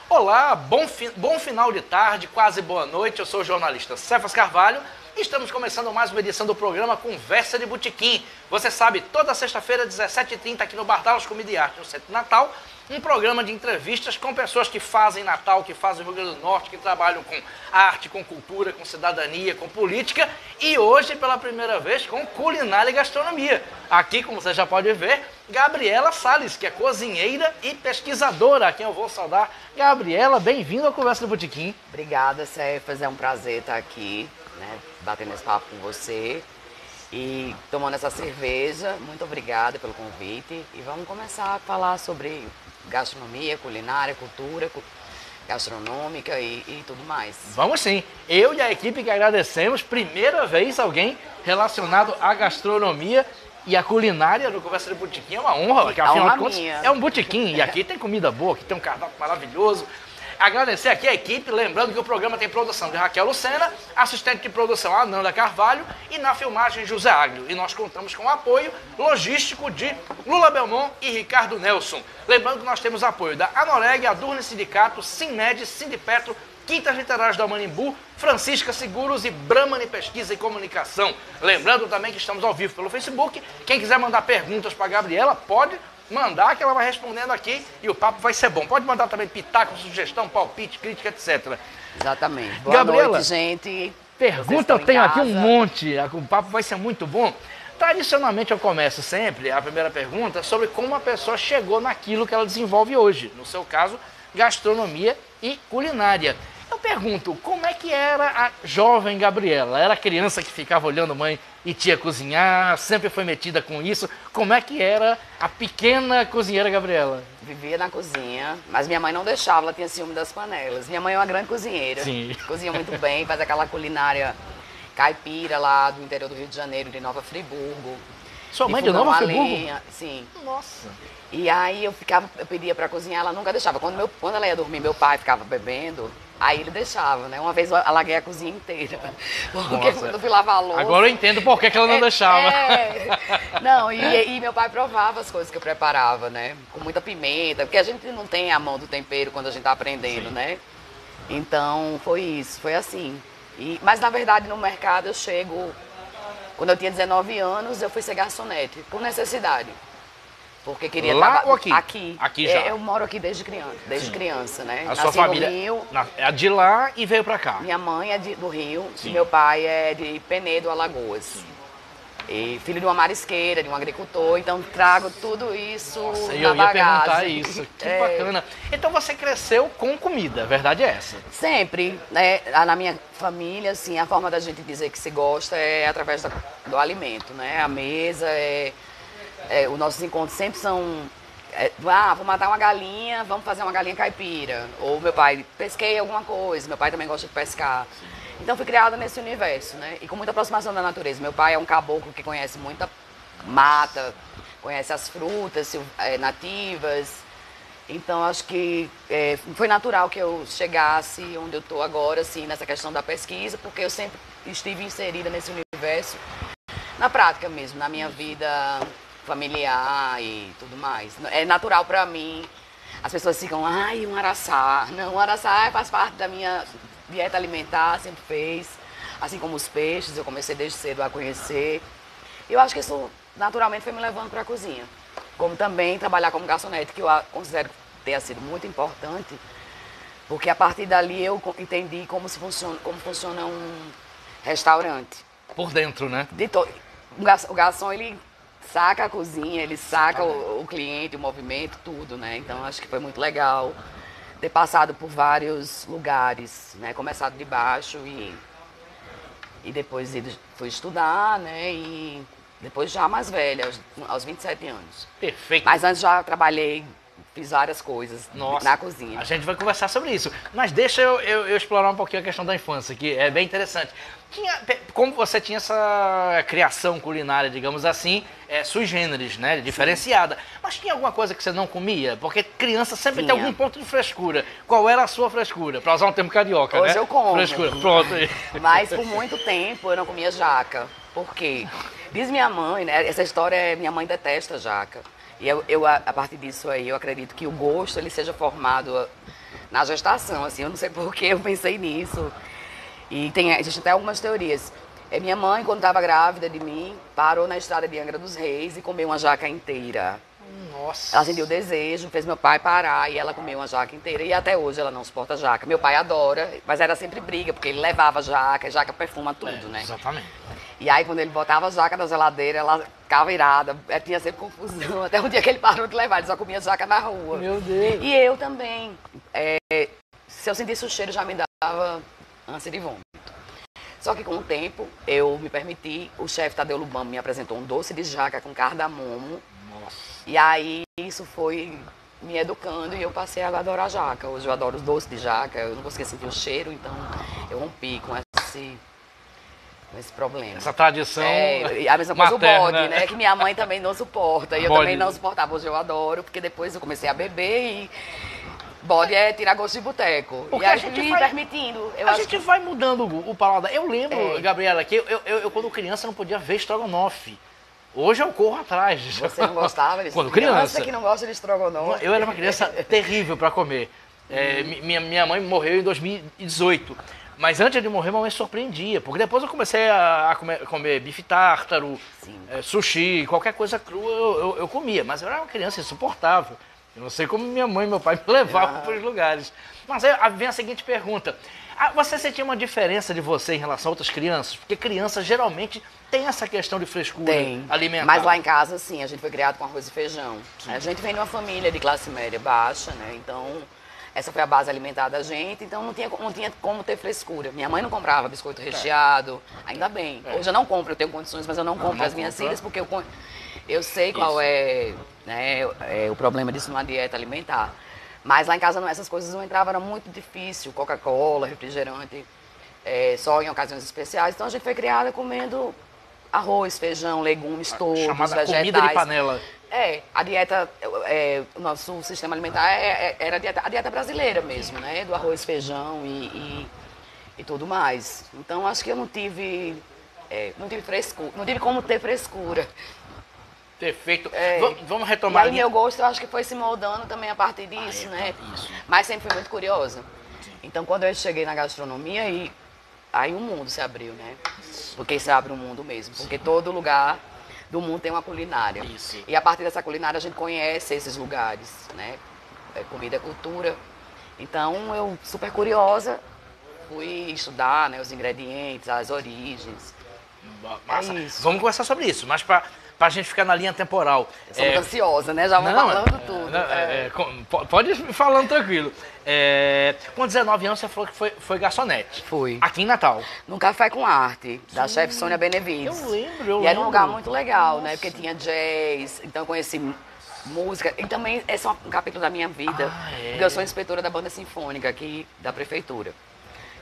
Olá, bom final de tarde, quase boa noite. Eu sou o jornalista Cefas Carvalho e estamos começando mais uma edição do programa Conversa de Botequim. Você sabe, toda sexta-feira, 17h30, aqui no Bar Dallas Comida e Arte, no Centro de Natal, um programa de entrevistas com pessoas que fazem Natal, que fazem Rio Grande do Norte, que trabalham com arte, com cultura, com cidadania, com política e hoje, pela primeira vez, com culinária e gastronomia. Aqui, como você já pode ver, Gabriela Salles, que é cozinheira e pesquisadora, a quem eu vou saudar. Gabriela, bem-vinda ao Conversa do Botequim. Obrigada, Cefas. É um prazer estar aqui, né, batendo esse papo com você e tomando essa cerveja. Muito obrigada pelo convite. E vamos começar a falar sobre gastronomia, culinária, cultura gastronômica e tudo mais. Vamos sim. Eu e a equipe que agradecemos. Primeira vez alguém relacionado à gastronomia e a culinária no Conversa de Botequim. É uma honra, porque afinal de contas é um botequim. E aqui tem comida boa, aqui tem um cardápio maravilhoso. Agradecer aqui a equipe, lembrando que o programa tem produção de Raquel Lucena, assistente de produção Ananda Carvalho e na filmagem José Aglio. E nós contamos com o apoio logístico de Lula Belmont e Ricardo Nelson. Lembrando que nós temos apoio da Anoreg, Adurne Sindicato, Sinmed, Sindipetro, Quintas Literárias do Amanimbu, Francisca Seguros e Brahmani Pesquisa e Comunicação. Lembrando também que estamos ao vivo pelo Facebook. Quem quiser mandar perguntas para a Gabriela, pode mandar que ela vai respondendo aqui e o papo vai ser bom. Pode mandar também pitaco, sugestão, palpite, crítica, etc. Exatamente. Boa Gabriela, noite, gente. Pergunta eu tenho aqui um monte. O papo vai ser muito bom. Tradicionalmente eu começo sempre a primeira pergunta sobre como a pessoa chegou naquilo que ela desenvolve hoje. No seu caso, gastronomia e culinária. Eu pergunto, como é que era a jovem Gabriela? Era criança que ficava olhando mãe e tia cozinhar, sempre foi metida com isso? Como é que era a pequena cozinheira Gabriela? Vivia na cozinha, mas minha mãe não deixava, ela tinha ciúme das panelas. Minha mãe é uma grande cozinheira. Sim. Cozinha muito bem, faz aquela culinária caipira lá do interior do Rio de Janeiro, de Nova Friburgo. Sua mãe de Nova Friburgo? Sim. Nossa. E aí eu pedia pra cozinhar, ela nunca deixava. Quando ela ia dormir, meu pai ficava bebendo. Aí ele deixava, né? Uma vez eu alaguei a cozinha inteira. Porque quando eu fui lavar a louça... Agora eu entendo por que ela não deixava. Não, e meu pai provava as coisas que eu preparava, né? Com muita pimenta, porque a gente não tem a mão do tempero quando a gente tá aprendendo, né? Então, foi isso, foi assim. Mas, na verdade, no mercado eu chego... Quando eu tinha 19 anos, eu fui ser garçonete, por necessidade. Porque queria lá ou aqui? Aqui já. Eu moro aqui desde criança, né? A sua família no Rio. É de lá e veio pra cá? Minha mãe é do Rio e meu pai é de Penedo, Alagoas. Sim. E filho de uma marisqueira, de um agricultor, então trago tudo isso. Nossa, na eu ia bagagem. perguntar isso, que bacana. Então você cresceu com comida, a verdade é essa? Sempre, né? Na minha família, assim, a forma da gente dizer que se gosta é através do alimento, né? A mesa os nossos encontros sempre são, vou matar uma galinha, vamos fazer uma galinha caipira. Ou meu pai, pesquei alguma coisa, meu pai também gosta de pescar. Então fui criada nesse universo, né? E com muita aproximação da natureza. Meu pai é um caboclo que conhece muita mata, conhece as frutas nativas. Então acho que foi natural que eu chegasse onde eu estou agora, assim, nessa questão da pesquisa, porque eu sempre estive inserida nesse universo, na prática mesmo, na minha vida familiar e tudo mais. É natural pra mim. As pessoas ficam, um araçá. Não, o araçá faz parte da minha dieta alimentar, sempre fez. Assim como os peixes, eu comecei desde cedo a conhecer. E eu acho que isso naturalmente foi me levando pra cozinha. Como também trabalhar como garçonete, que eu considero ter sido muito importante, porque a partir dali eu entendi como funciona um restaurante. Por dentro, né? O garçom, ele saca a cozinha, ele saca o cliente, o movimento, tudo, né? Então, acho que foi muito legal ter passado por vários lugares, né? Começado de baixo e depois fui estudar, né? E depois já mais velha, aos 27 anos. Perfeito. Mas antes já trabalhei, fiz várias coisas na cozinha. A gente vai conversar sobre isso. Mas deixa eu explorar um pouquinho a questão da infância, que é bem interessante. Como você tinha essa criação culinária, digamos assim, sui generis, né? Diferenciada. Sim. Mas tinha alguma coisa que você não comia? Porque criança sempre tem algum ponto de frescura. Qual era a sua frescura? Para usar um termo carioca, Hoje né? eu como. Frescura, pronto. Mas por muito tempo eu não comia jaca. Por quê? Diz minha mãe, né? Essa história, minha mãe detesta jaca. E a partir disso aí, eu acredito que o gosto ele seja formado na gestação, assim, eu não sei por que eu pensei nisso. E existe até algumas teorias. Minha mãe, quando estava grávida de mim, parou na estrada de Angra dos Reis e comeu uma jaca inteira. Nossa. Ela sentiu o desejo, fez meu pai parar e ela comeu uma jaca inteira. E até hoje ela não suporta jaca. Meu pai adora, mas era sempre briga, porque ele levava jaca perfuma tudo, né? Exatamente. E aí, quando ele botava a jaca na geladeira, ela ficava irada, tinha sempre confusão. Até um dia que ele parou de levar, ele só comia jaca na rua. Meu Deus. E eu também. Se eu sentisse o cheiro, já me dava ânsia de vômito. Só que com o tempo, eu me permiti, o chefe Tadeu Lubamo me apresentou um doce de jaca com cardamomo. Nossa. E aí, isso foi me educando e eu passei a adorar jaca. Hoje eu adoro os doces de jaca, eu não conseguia sentir o cheiro, então eu rompi com esse problema. Essa tradição a mesma coisa materna. O bode, né? Que minha mãe também não suporta. E eu Bode. também não suportava. Hoje eu adoro, porque depois eu comecei a beber e bode é tirar gosto de boteco. Porque e a aí gente me vai- permitindo. A gente vai mudando o paladar. Eu lembro, É. Gabriela, que eu quando criança não podia ver estrogonofe. Hoje eu corro atrás. Você não gostava disso? Quando criança. que não gosta de estrogonofe. Eu era uma criança terrível para comer. Minha mãe morreu em 2018. Mas antes de morrer, minha mãe surpreendia. Porque depois eu comecei a comer bife tártaro, sushi, qualquer coisa crua eu comia. Mas eu era uma criança insuportável. Eu não sei como minha mãe e meu pai me levavam para os lugares. Mas aí vem a seguinte pergunta. Você sentia uma diferença de você em relação a outras crianças? Porque crianças geralmente têm essa questão de frescura alimentar. Mas lá em casa, sim, a gente foi criado com arroz e feijão. A gente vem de uma família de classe média baixa, né? Então, essa foi a base alimentar da gente. Então, não tinha como ter frescura. Minha mãe não comprava biscoito recheado, ainda bem. Hoje eu não compro, eu tenho condições, mas eu não compro as minhas filhas porque eu sei qual é, né, o problema disso numa dieta alimentar. Mas lá em casa essas coisas não entravam, era muito difícil. Coca-Cola, refrigerante, só em ocasiões especiais. Então a gente foi criada comendo arroz, feijão, legumes todos, chamada vegetais. comida de panela. A dieta, o nosso sistema alimentar era a dieta brasileira mesmo, né? Do arroz, feijão e tudo mais. Então acho que eu não tive frescura, não tive como ter frescura. Perfeito. Vamos E retomar aí ali. meu gosto, eu acho que foi se moldando também a partir disso, né? Isso. Mas sempre fui muito curiosa. Então, quando eu cheguei na gastronomia, aí o mundo se abriu, né? Porque se abre o mundo mesmo. Porque todo lugar do mundo tem uma culinária. Isso. E a partir dessa culinária a gente conhece esses lugares, né? Comida é cultura. Então, eu, super curiosa, fui estudar, né, os ingredientes, as origens. Massa. isso. Vamos conversar sobre isso, mas pra gente ficar na linha temporal. Eu sou muito ansiosa, né? Já vou falando tudo. Pode ir falando tranquilo. Com 19 anos você falou que foi garçonete. Fui. Aqui em Natal. No Café com Arte, da chefe Sônia Benevides. Eu lembro. E era um lugar muito legal, né? Porque tinha jazz, então eu conheci música. E também esse é um capítulo da minha vida. Porque eu sou inspetora da banda sinfônica aqui da prefeitura.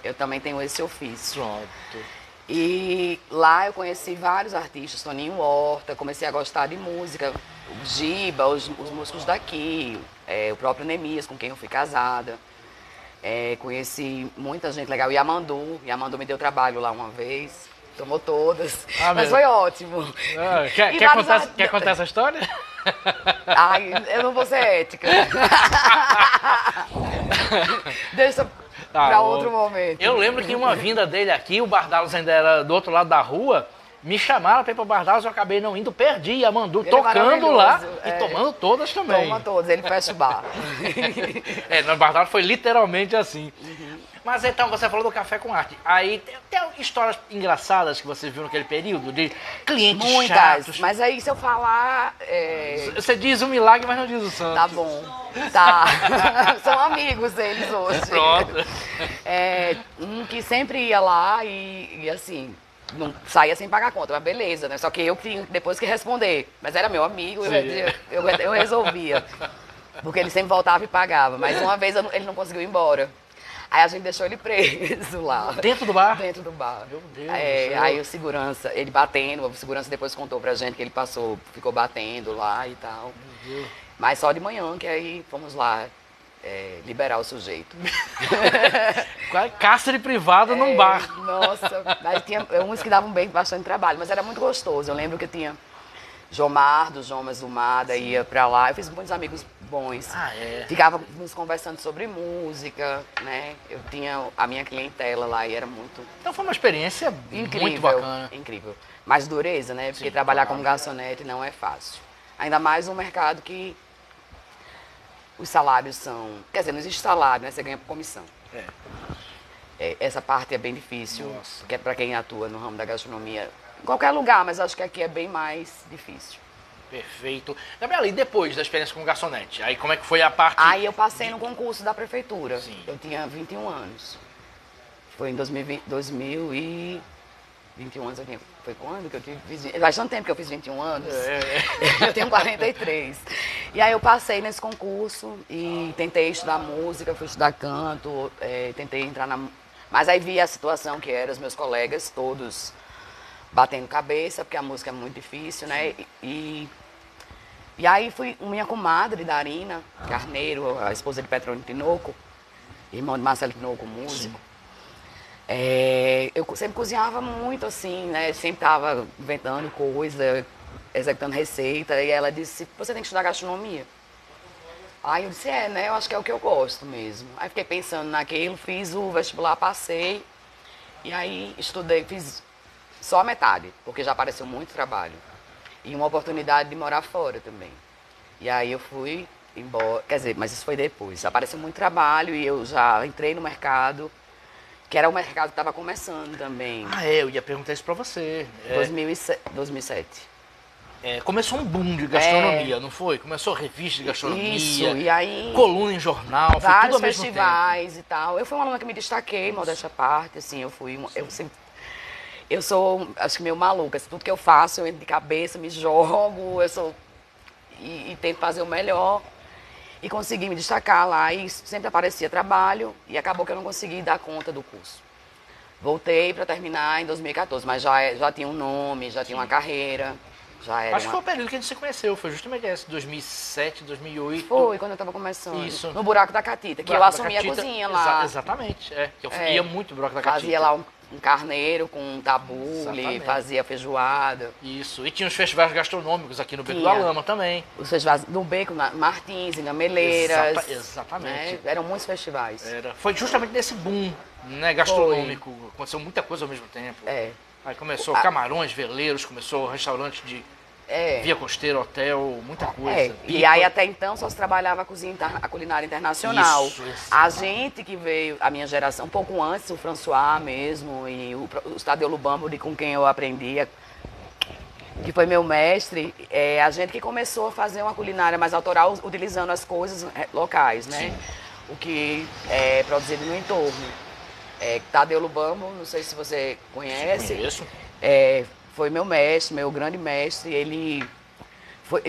Eu também tenho esse ofício. Pronto. E lá eu conheci vários artistas, Toninho Horta, comecei a gostar de música, o Giba, os músicos daqui, o próprio Nemias, com quem eu fui casada. Conheci muita gente legal. E Yamandu me deu trabalho lá uma vez, tomou todas, mas foi ótimo. Quer contar essa história? Ai, eu não vou ser ética. Deixa pra outro momento. Eu lembro que uma vinda dele aqui, o Bardalos ainda era do outro lado da rua, me chamaram pra ir pro Bardalos, eu acabei não indo, perdi a Mandu tocando lá e tomando todas também. Toma todas, ele fecha o bar. No Bardalos foi literalmente assim. Mas então, você falou do Café com Arte. Aí tem histórias engraçadas que vocês viram naquele período, de clientes Muitas, chatos. mas aí se eu falar... Você diz o milagre, mas não diz o santo. Tá bom, tá. São amigos eles hoje. Pronto. Um que sempre ia lá e assim, não saía sem pagar a conta, mas beleza, né? Só que eu tinha depois que responder. Mas era meu amigo, eu resolvia. Porque ele sempre voltava e pagava. Mas uma vez ele não conseguiu ir embora. Aí a gente deixou ele preso lá. Dentro do bar? Dentro do bar. Meu Deus do céu. Aí o segurança, ele batendo, o segurança depois contou pra gente que ele ficou batendo lá e tal. Meu Deus. Mas só de manhã, que aí fomos lá liberar o sujeito. Cárcere privado num bar. Nossa, mas tinha uns que davam bastante trabalho, mas era muito gostoso. Eu lembro que tinha Jomar, do Jomas do Mar, daí ia pra lá. Eu fiz muitos amigos bons. Ah, é? Ficávamos conversando sobre música, né? Eu tinha a minha clientela lá e era muito... Então foi uma experiência incrível, muito bacana. Incrível. Mas dureza, né? Porque Sim, trabalhar claro. como garçonete não é fácil. Ainda mais um mercado que os salários são... Quer dizer, não existe salário, né? Você ganha por comissão. Essa parte é bem difícil, que é para quem atua no ramo da gastronomia. Em qualquer lugar, mas acho que aqui é bem mais difícil. Perfeito. Gabriela, e depois da experiência como garçonete? Aí como é que foi a parte... Aí eu passei no concurso da prefeitura. Sim. Eu tinha 21 anos. Foi em 2021 anos. Foi quando que eu tive... Faz tanto tempo que eu fiz 21 anos. Eu tenho 43. E aí eu passei nesse concurso e tentei estudar música, fui estudar canto, tentei entrar na... Mas aí vi a situação que era os meus colegas todos batendo cabeça, porque a música é muito difícil, né? E aí fui minha comadre, Darina Carneiro, a esposa de Petrônio Tinoco, irmão de Marcelo Tinoco, músico. Eu sempre cozinhava muito, assim, né? Sempre estava inventando coisa, executando receita. E ela disse, você tem que estudar gastronomia. Aí eu disse, né? Eu acho que é o que eu gosto mesmo. Aí fiquei pensando naquilo, fiz o vestibular, passei. E aí estudei, fiz só a metade, porque já apareceu muito trabalho. E uma oportunidade de morar fora também. E aí eu fui embora, quer dizer, mas isso foi depois. Apareceu muito trabalho e eu já entrei no mercado, que era o mercado que estava começando também. Ah, eu ia perguntar isso pra você. 2007. Começou um boom de gastronomia, não foi? Começou revista de gastronomia, Isso, e aí coluna em jornal, foi tudo vários ao mesmo tempo. festivais e tal. Eu fui uma aluna que me destaquei, modéstia à parte, assim, eu sou, acho que meio maluca, assim, tudo que eu faço, eu entro de cabeça, me jogo, e tento fazer o melhor. E consegui me destacar lá, e sempre aparecia trabalho, e acabou que eu não consegui dar conta do curso. Voltei para terminar em 2014, mas já tinha um nome, já tinha uma carreira, já era Acho que foi o período que a gente se conheceu, foi justamente esse, 2007, 2008. Foi, quando eu estava começando. Isso. No Buraco da Catita, que eu assumi a cozinha lá. Exatamente, que eu ia muito no Buraco da Catita. Fazia lá um carneiro com um tabule, fazia feijoada. Isso, e tinha os festivais gastronômicos aqui no Beco da Lama também. Os festivais no Beco, Martins, em Gameleiras. Exatamente. Né? Eram muitos festivais. Foi justamente nesse boom, né, gastronômico. Aconteceu muita coisa ao mesmo tempo. Aí começou camarões, veleiros, começou restaurante de via costeira, hotel, muita coisa. E aí até então só se trabalhava a culinária internacional. Isso. A gente que veio, a minha geração, um pouco antes, o François mesmo, e o Tadeu Lubambo, com quem eu aprendi, que foi meu mestre, a gente que começou a fazer uma culinária mais autoral, utilizando as coisas locais, né? Sim. O que é produzido no entorno. Tadeu Lubambo, não sei se você conhece. Conheço. Foi meu mestre, meu grande mestre. Ele foi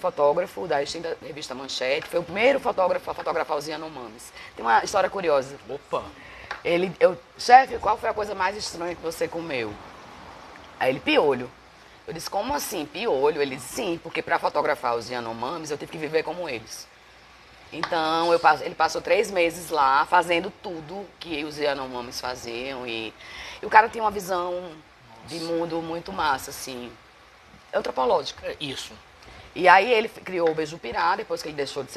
fotógrafo da extinta revista Manchete. Foi o primeiro fotógrafo a fotografar os Yanomamis. Tem uma história curiosa. Opa! Chefe, qual foi a coisa mais estranha que você comeu? Aí ele, piolho. Eu disse, como assim, piolho? Ele disse, sim, porque para fotografar os Yanomamis eu tive que viver como eles. Então, ele passou 3 meses lá, fazendo tudo que os Yanomamis faziam. E o cara tinha uma visão de mundo muito massa, assim, antropológica. Isso. E aí ele criou o Beijupirá, depois que ele deixou de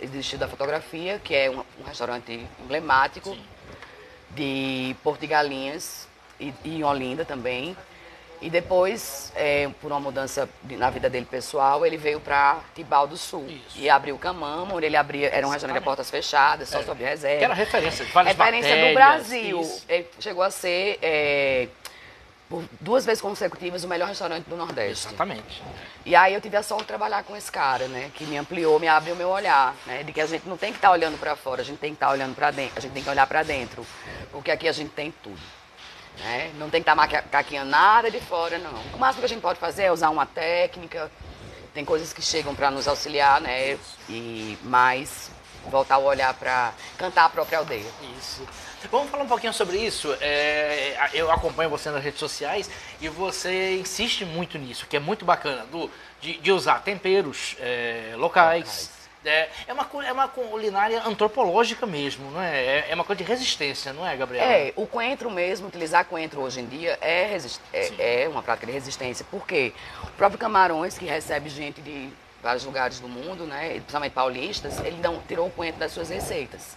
desistir da fotografia, que é um restaurante emblemático. Sim. De Porto de Galinhas e em Olinda também. E depois, por uma mudança na vida dele pessoal, ele veio para Tibau do Sul. Isso. E abriu o Camamo, onde ele abria, era um restaurante de portas fechadas, só sob reserva. Que era referência de várias referência matérias, do Brasil. Isso. Ele chegou a ser, por 2 vezes consecutivas, o melhor restaurante do Nordeste. Exatamente. E aí eu tive a sorte de trabalhar com esse cara, né? Que me ampliou, me abriu o meu olhar, né? De que a gente não tem que estar olhando para fora, a gente tem que estar olhando para dentro, a gente tem que olhar para dentro. Porque aqui a gente tem tudo. Né? Não tem que estar macaqueando nada de fora, não. O máximo que a gente pode fazer é usar uma técnica, tem coisas que chegam para nos auxiliar, né? E mais voltar o olhar para cantar a própria aldeia. Isso. Vamos falar um pouquinho sobre isso. Eu acompanho você nas redes sociais e você insiste muito nisso, que é muito bacana, de usar temperos locais. É uma culinária antropológica mesmo, não é? É uma coisa de resistência, não é, Gabriela? O coentro mesmo, utilizar coentro hoje em dia é uma prática de resistência. Por quê? O próprio Camarões, que recebe gente de vários lugares do mundo, né, principalmente paulistas, ele tirou o coentro das suas receitas.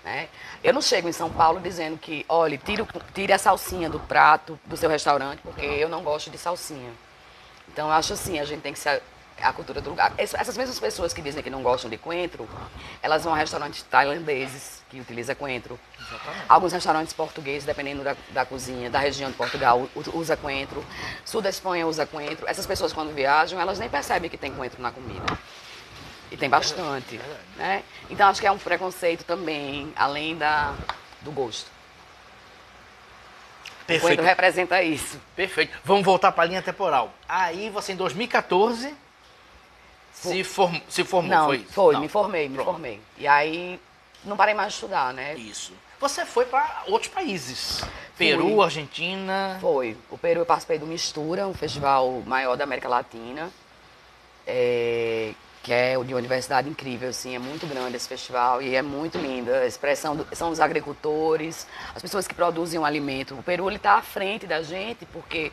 Né? Eu não chego em São Paulo dizendo que, olha, tire a salsinha do prato do seu restaurante, porque eu não gosto de salsinha. Então, eu acho assim, a gente tem que ser a cultura do lugar. Essas mesmas pessoas que dizem que não gostam de coentro, elas vão a restaurantes tailandeses que utilizam coentro. Exatamente. Alguns restaurantes portugueses, dependendo da cozinha, da região de Portugal, usa coentro. Sul da Espanha usa coentro. Essas pessoas, quando viajam, elas nem percebem que tem coentro na comida. E tem bastante, né? Então, acho que é um preconceito também, além do gosto. Perfeito. O coentro representa isso. Perfeito. Vamos voltar para a linha temporal. Aí, você, em 2014, se formou, Não, foi isso? Foi, Não. me formei. E aí, não parei mais de estudar, né? Isso. Você foi para outros países. Peru, Argentina. Foi. O Peru eu participei do Mistura, um festival maior da América Latina. Que é de uma universidade incrível, assim, é muito grande esse festival e é muito lindo. A expressão são os agricultores, as pessoas que produzem o alimento. O Peru está à frente da gente porque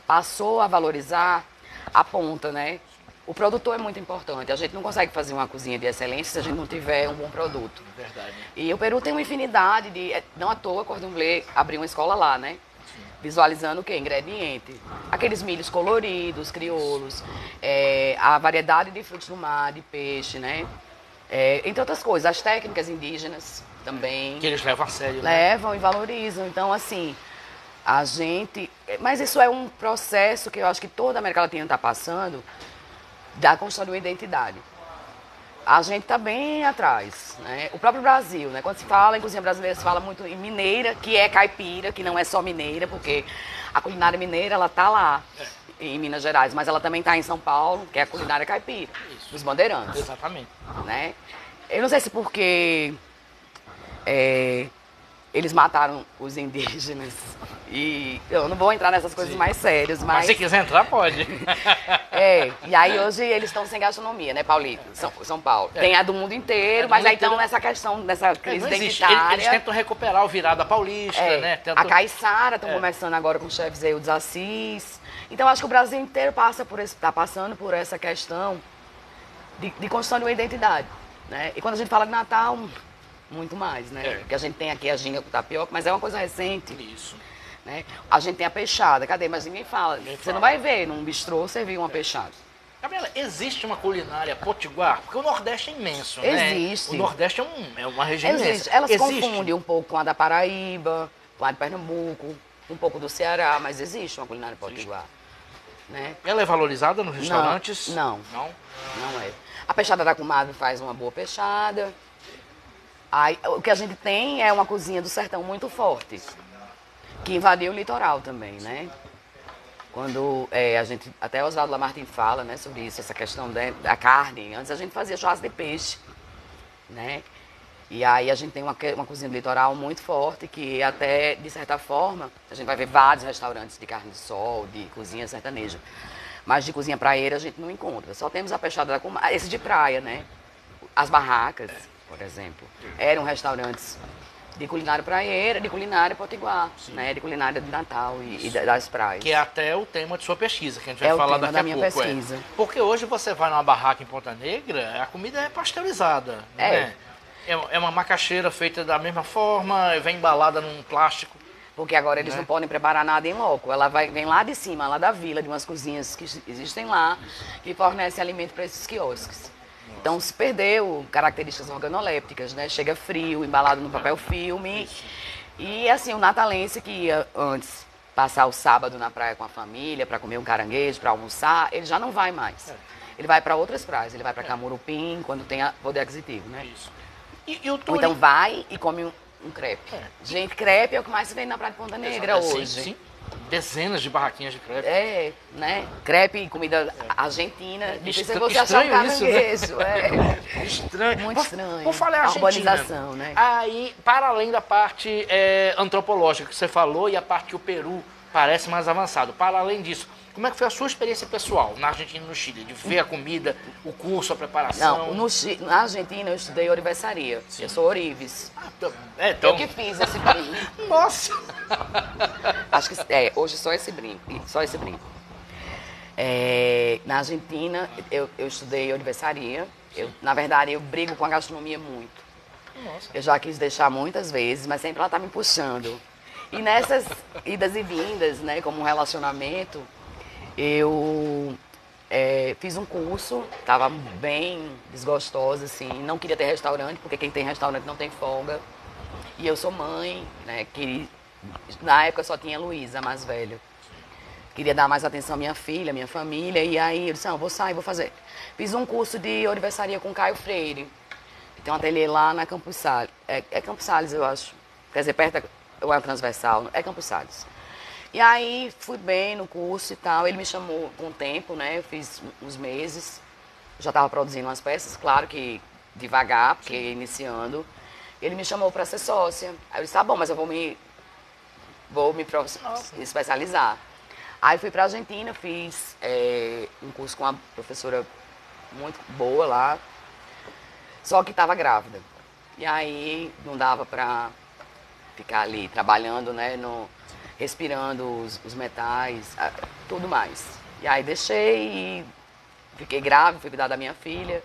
passou a valorizar a ponta, né? O produtor é muito importante. A gente não consegue fazer uma cozinha de excelência se a gente não tiver um bom produto. Verdade. E o Peru tem uma infinidade de... Não à toa, Cordon Bleu abriu uma escola lá, né? Visualizando o quê? Ingrediente. Aqueles milhos coloridos, crioulos, a variedade de frutos do mar, de peixe, né? Entre outras coisas, as técnicas indígenas também. Que eles levam a sério, né? Levam e valorizam. Então, assim, a gente... Mas isso é um processo que eu acho que toda a América Latina está passando, da construção de uma identidade. A gente está bem atrás, né? O próprio Brasil, né? Quando se fala em cozinha brasileira, se fala muito em mineira, que é caipira, que não é só mineira, porque a culinária mineira, ela está lá, em Minas Gerais, mas ela também está em São Paulo, que é a culinária caipira, dos bandeirantes. Exatamente. Né? Eu não sei se porque eles mataram os indígenas e eu não vou entrar nessas coisas mais sérias, Mas se quiser entrar, pode. E aí hoje eles estão sem gastronomia, né, Paulito? São Paulo. Tem a do mundo inteiro, mas aí estão nessa questão, nessa crise identitária. Eles tentam recuperar o virada paulista, né? A caiçara estão começando agora com o chefe Zé dos Assis. Então acho que o Brasil inteiro está passando por essa questão de construção de uma identidade, né? E quando a gente fala de Natal, muito mais, né? Porque a gente tem aqui a ginga com tapioca, mas é uma coisa recente. Isso. Né? A gente tem a peixada, cadê? Mas ninguém fala. Você não vai ver num bistrô servir uma peixada. Gabriela, existe uma culinária potiguar? Porque o Nordeste é imenso, né? Existe. O Nordeste é uma região imensa. Ela se confunde um pouco com a da Paraíba, com a de Pernambuco, um pouco do Ceará, mas existe uma culinária potiguar. Né? Ela é valorizada nos restaurantes? Não é. A peixada da comadre faz uma boa peixada. Aí, o que a gente tem é uma cozinha do sertão muito forte, que invadiu o litoral também, né? Quando a gente, até o Oswaldo Lamartine fala, né, sobre isso, essa questão da carne. Antes a gente fazia churrasco de peixe, né? E aí a gente tem uma cozinha do litoral muito forte, que até, de certa forma, a gente vai ver vários restaurantes de carne de sol, de cozinha sertaneja. Mas de cozinha praieira a gente não encontra. Só temos a peixada da comadre, esse de praia, né? As barracas, por exemplo, eram restaurantes de culinária praieira, de culinária potiguar, né? De culinária de Natal e das praias. Que é até o tema de sua pesquisa, que a gente vai falar daqui a pouco. Pesquisa. Porque hoje você vai numa barraca em Ponta Negra, a comida é pasteurizada, né? É uma macaxeira feita da mesma forma, vem embalada num plástico. Porque agora eles não podem preparar nada em loco. Ela vem lá de cima, lá da vila, de umas cozinhas que existem lá, que fornecem alimento para esses quiosques. Então se perdeu características organolépticas, né? Chega frio, embalado no papel filme. E assim, o natalense que ia antes passar o sábado na praia com a família, para comer um caranguejo, para almoçar, ele já não vai mais. Ele vai para outras praias, ele vai para Camurupim, quando tem poder aquisitivo, né? Isso. E o Ou então vai e come um crepe. Gente, crepe é o que mais se vende na Praia de Ponta Negra hoje. Sim. Dezenas de barraquinhas de crepe. Né? Crepe e comida argentina. Difícil você achar um caranguejo. Estranho. Muito estranho. Por falar a Argentina, urbanização, né? Aí, para além da parte antropológica que você falou e a parte que o Peru parece mais avançado, para além disso, como é que foi a sua experiência pessoal na Argentina e no Chile? De ver a comida, o curso, a preparação? Não, na Argentina eu estudei orivesaria. Eu sou orives. Então... Eu que fiz esse brinco. Nossa! Acho que hoje só esse brinco. Na Argentina, eu estudei aniversaria. Na verdade, eu brigo com a gastronomia muito. Nossa. Eu já quis deixar muitas vezes, mas sempre ela tá me puxando. E nessas idas e vindas, né, como um relacionamento, eu fiz um curso, tava bem desgostosa, assim, não queria ter restaurante, porque quem tem restaurante não tem folga. E eu sou mãe, né, na época só tinha a Luísa, a mais velha. Queria dar mais atenção à minha filha, à minha família, e aí eu disse, não, vou sair, vou fazer. Fiz um curso de aniversaria com Caio Freire. Tem um ateliê lá na Campos Sales. É Campos Sales, eu acho. Quer dizer, perto ou é Transversal, é Campos Sales. E aí fui bem no curso e tal. Ele me chamou com o tempo, né? Eu fiz uns meses. Já estava produzindo umas peças, claro que devagar, porque iniciando. Ele me chamou para ser sócia. Aí eu disse, tá bom, mas eu vou me especializar. Aí fui para a Argentina, fiz um curso com uma professora muito boa lá, só que estava grávida. E aí não dava para ficar ali trabalhando, né, respirando os metais, tudo mais. E aí deixei e fiquei grávida, fui cuidar da minha filha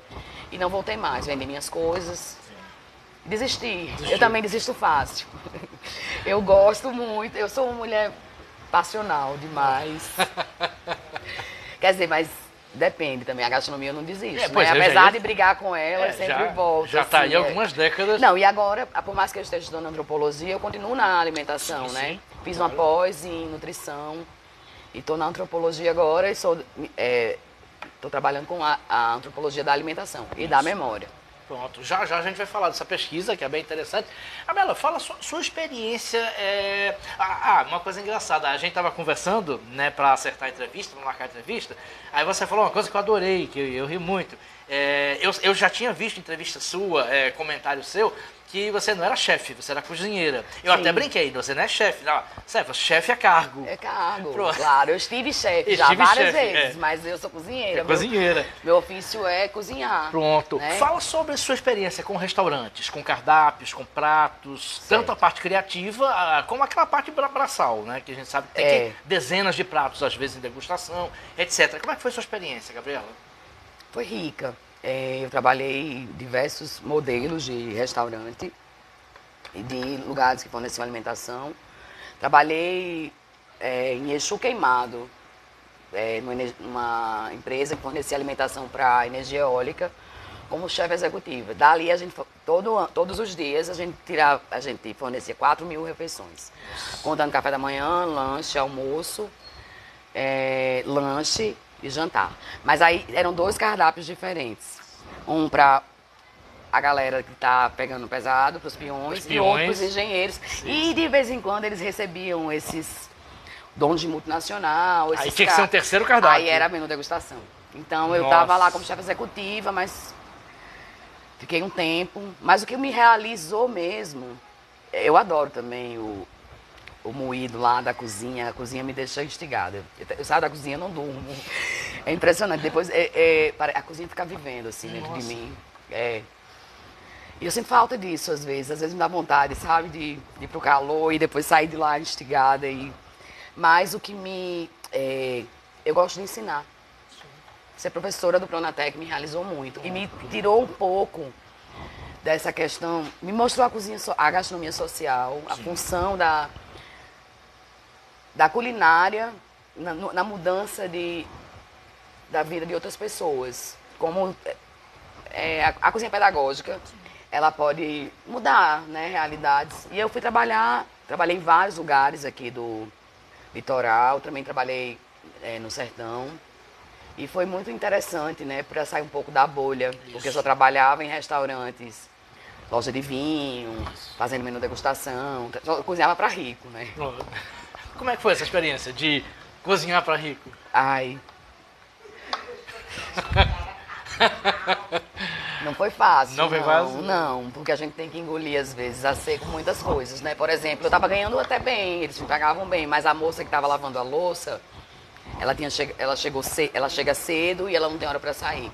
e não voltei mais, vendi minhas coisas. Desisti. Eu também desisto fácil. Eu gosto muito, eu sou uma mulher passional demais. Quer dizer, mas depende também, a gastronomia eu não desisto, né? Apesar de brigar com ela, eu sempre volto. Já está aí algumas décadas. Não, e agora, por mais que eu esteja estudando antropologia, eu continuo na alimentação, né? Fiz uma pós em nutrição e estou na antropologia agora e estou trabalhando com a antropologia da alimentação e da memória. Pronto, já a gente vai falar dessa pesquisa, que é bem interessante. Amela, fala sua experiência. Uma coisa engraçada, a gente estava conversando, né, para acertar a entrevista, para marcar a entrevista, aí você falou uma coisa que eu adorei, que eu ri muito. Eu já tinha visto entrevista sua, comentário seu, que você não era chefe, você era cozinheira. Eu Sim. até brinquei, você não é chefe. Não, chefe é cargo. É cargo, claro. Eu estive chefe já várias vezes, mas eu sou cozinheira. Cozinheira. Meu ofício é cozinhar. Pronto. Né? Fala sobre a sua experiência com restaurantes, com cardápios, com pratos, certo. Tanto a parte criativa como aquela parte braçal, né? Que a gente sabe que tem dezenas de pratos, às vezes, em degustação, etc. Como é que foi a sua experiência, Gabriela? Foi rica. Eu trabalhei em diversos modelos de restaurante e de lugares que forneciam alimentação. Trabalhei em Exu Queimado, numa empresa que fornecia alimentação para energia eólica, como chefe executiva. Dali, todos os dias, a gente fornecia 4.000 refeições, contando café da manhã, lanche, almoço, lanche e jantar. Mas aí eram 2 cardápios diferentes. Um para a galera que está pegando pesado, para os peões, e outro para os engenheiros. Sim. E de vez em quando eles recebiam esses donos de multinacional. Aí tinha que ser um terceiro cardápio. Aí era menu degustação. Então eu estava lá como chefe executiva, mas fiquei um tempo. Mas o que me realizou mesmo, eu adoro também o moído lá da cozinha. A cozinha me deixa instigada. Eu saio da cozinha e não durmo. É impressionante. Depois a cozinha fica vivendo assim dentro de mim. E eu sinto falta disso às vezes. Às vezes me dá vontade, sabe, de ir pro calor e depois sair de lá instigada. Mas o que eu gosto de ensinar. Ser professora do Pronatec me realizou muito. E me tirou um pouco dessa questão. Me mostrou a gastronomia social, a função da culinária na mudança da vida de outras pessoas. Como a cozinha pedagógica, ela pode mudar, né, realidades. E eu trabalhei em vários lugares aqui do litoral, também trabalhei no sertão. E foi muito interessante, né, para sair um pouco da bolha, porque eu só trabalhava em restaurantes, loja de vinho, fazendo menu degustação, só cozinhava para rico, né. Como é que foi essa experiência de cozinhar para rico? Ai. Não foi fácil. Não foi fácil? Não, porque a gente tem que engolir, às vezes, a seco muitas coisas, né? Por exemplo, eu tava ganhando até bem, eles me pagavam bem, mas a moça que tava lavando a louça, ela chega cedo e ela não tem hora para sair.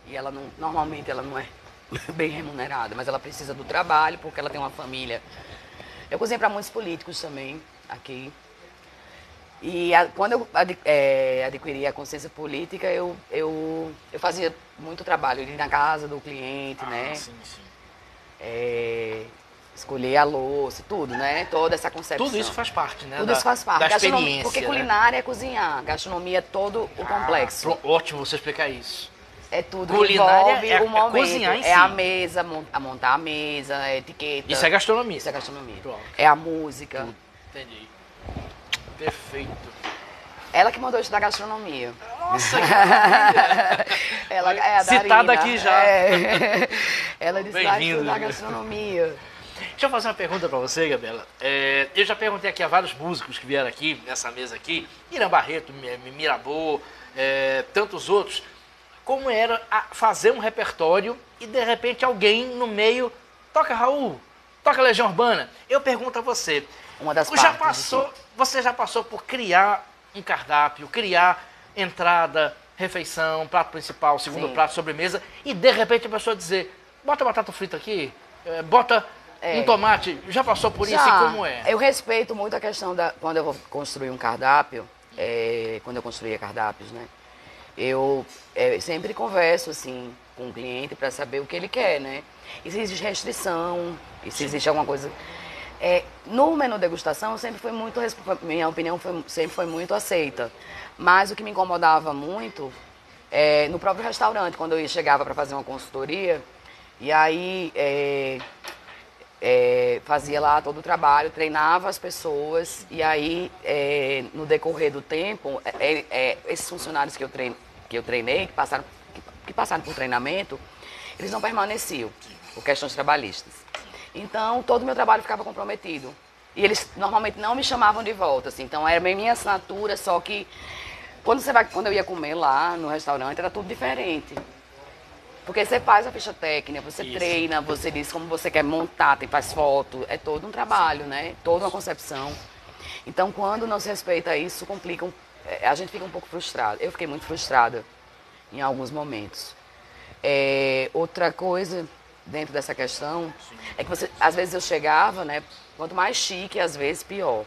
E normalmente ela não é bem remunerada, mas ela precisa do trabalho porque ela tem uma família. Eu cozinhei para muitos políticos também, aqui. E quando eu adquiri a consciência política, eu fazia muito trabalho ali na casa do cliente, né? Sim, sim. Escolher a louça, tudo, né? Toda essa concepção. Tudo isso faz parte, né? Tudo isso faz parte. Da experiência, porque né? Culinária é cozinhar, gastronomia é todo o complexo. Ótimo você explicar isso. É tudo Culinária que envolve o momento. cozinhar em si. É a mesa, montar a mesa, a etiqueta. Isso é gastronomia. Isso é gastronomia. Pronto. É a música. Entendi. Perfeito. Ela que mandou estudar gastronomia. Nossa, que maravilha. Ela é a Citada Darina. aqui já. Ela disse lá Bem-vindo. estudar gastronomia. Deixa eu fazer uma pergunta pra você, Gabriela. Eu já perguntei aqui a vários músicos que vieram aqui, nessa mesa aqui, Irã Barreto, Mirabô, tantos outros, como era fazer um repertório e de repente alguém no meio toca Raul, toca Legião Urbana. Eu pergunto a você, Uma das você já passou por criar um cardápio, criar entrada, refeição, prato principal, segundo Sim. prato, sobremesa, e de repente a pessoa dizer, bota batata frita aqui, bota um tomate, já passou por isso e como é? Eu respeito muito a questão quando eu vou construir um cardápio, quando eu construía cardápios, né? Eu sempre converso, assim, com o cliente para saber o que ele quer, né? E se existe restrição, e se existe alguma coisa... no menu degustação, sempre foi muito, minha opinião sempre foi muito aceita. Mas o que me incomodava muito no próprio restaurante, quando eu chegava para fazer uma consultoria, e aí fazia lá todo o trabalho, treinava as pessoas, e aí no decorrer do tempo, esses funcionários que eu treinei, que passaram por treinamento, eles não permaneciam por questões trabalhistas. Então, todo o meu trabalho ficava comprometido. E eles normalmente não me chamavam de volta, assim. Então, era minha assinatura, só que quando eu ia comer lá no restaurante, era tudo diferente. Porque você faz a ficha técnica, você treina, você diz como você quer montar, faz foto, é todo um trabalho, né? Toda uma concepção. Então, quando não se respeita isso, a gente fica um pouco frustrado. Eu fiquei muito frustrada em alguns momentos. Outra coisa dentro dessa questão é que às vezes eu chegava, né? Quanto mais chique, às vezes pior.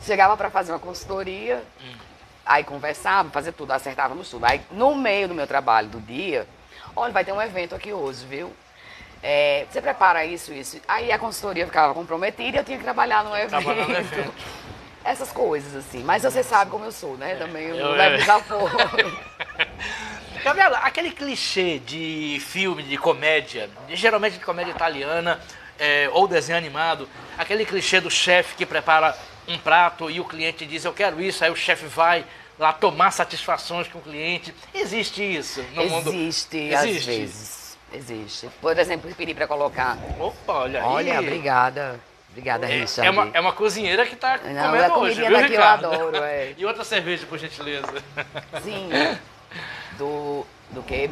Chegava para fazer uma consultoria, aí conversava, fazia tudo, acertávamos tudo. Aí no meio do meu trabalho do dia, olha, vai ter um evento aqui hoje, viu? Você prepara isso. Aí a consultoria ficava comprometida e eu tinha que trabalhar no evento. Essas coisas, assim. Mas você sabe como eu sou, né? Também eu não levo desaforo. Gabriela, aquele clichê de filme, de comédia, geralmente de comédia italiana ou desenho animado, aquele clichê do chefe que prepara um prato e o cliente diz, eu quero isso, aí o chefe vai lá tomar satisfações com o cliente. Existe isso no mundo? Existe, às vezes. Existe. Por exemplo, pedir para colocar... Opa, olha aí. Olha, obrigada. Obrigada, Richard. É uma cozinheira que está comendo hoje, viu, Ricardo? Eu adoro, E outra cerveja, por gentileza. Sim. Do que?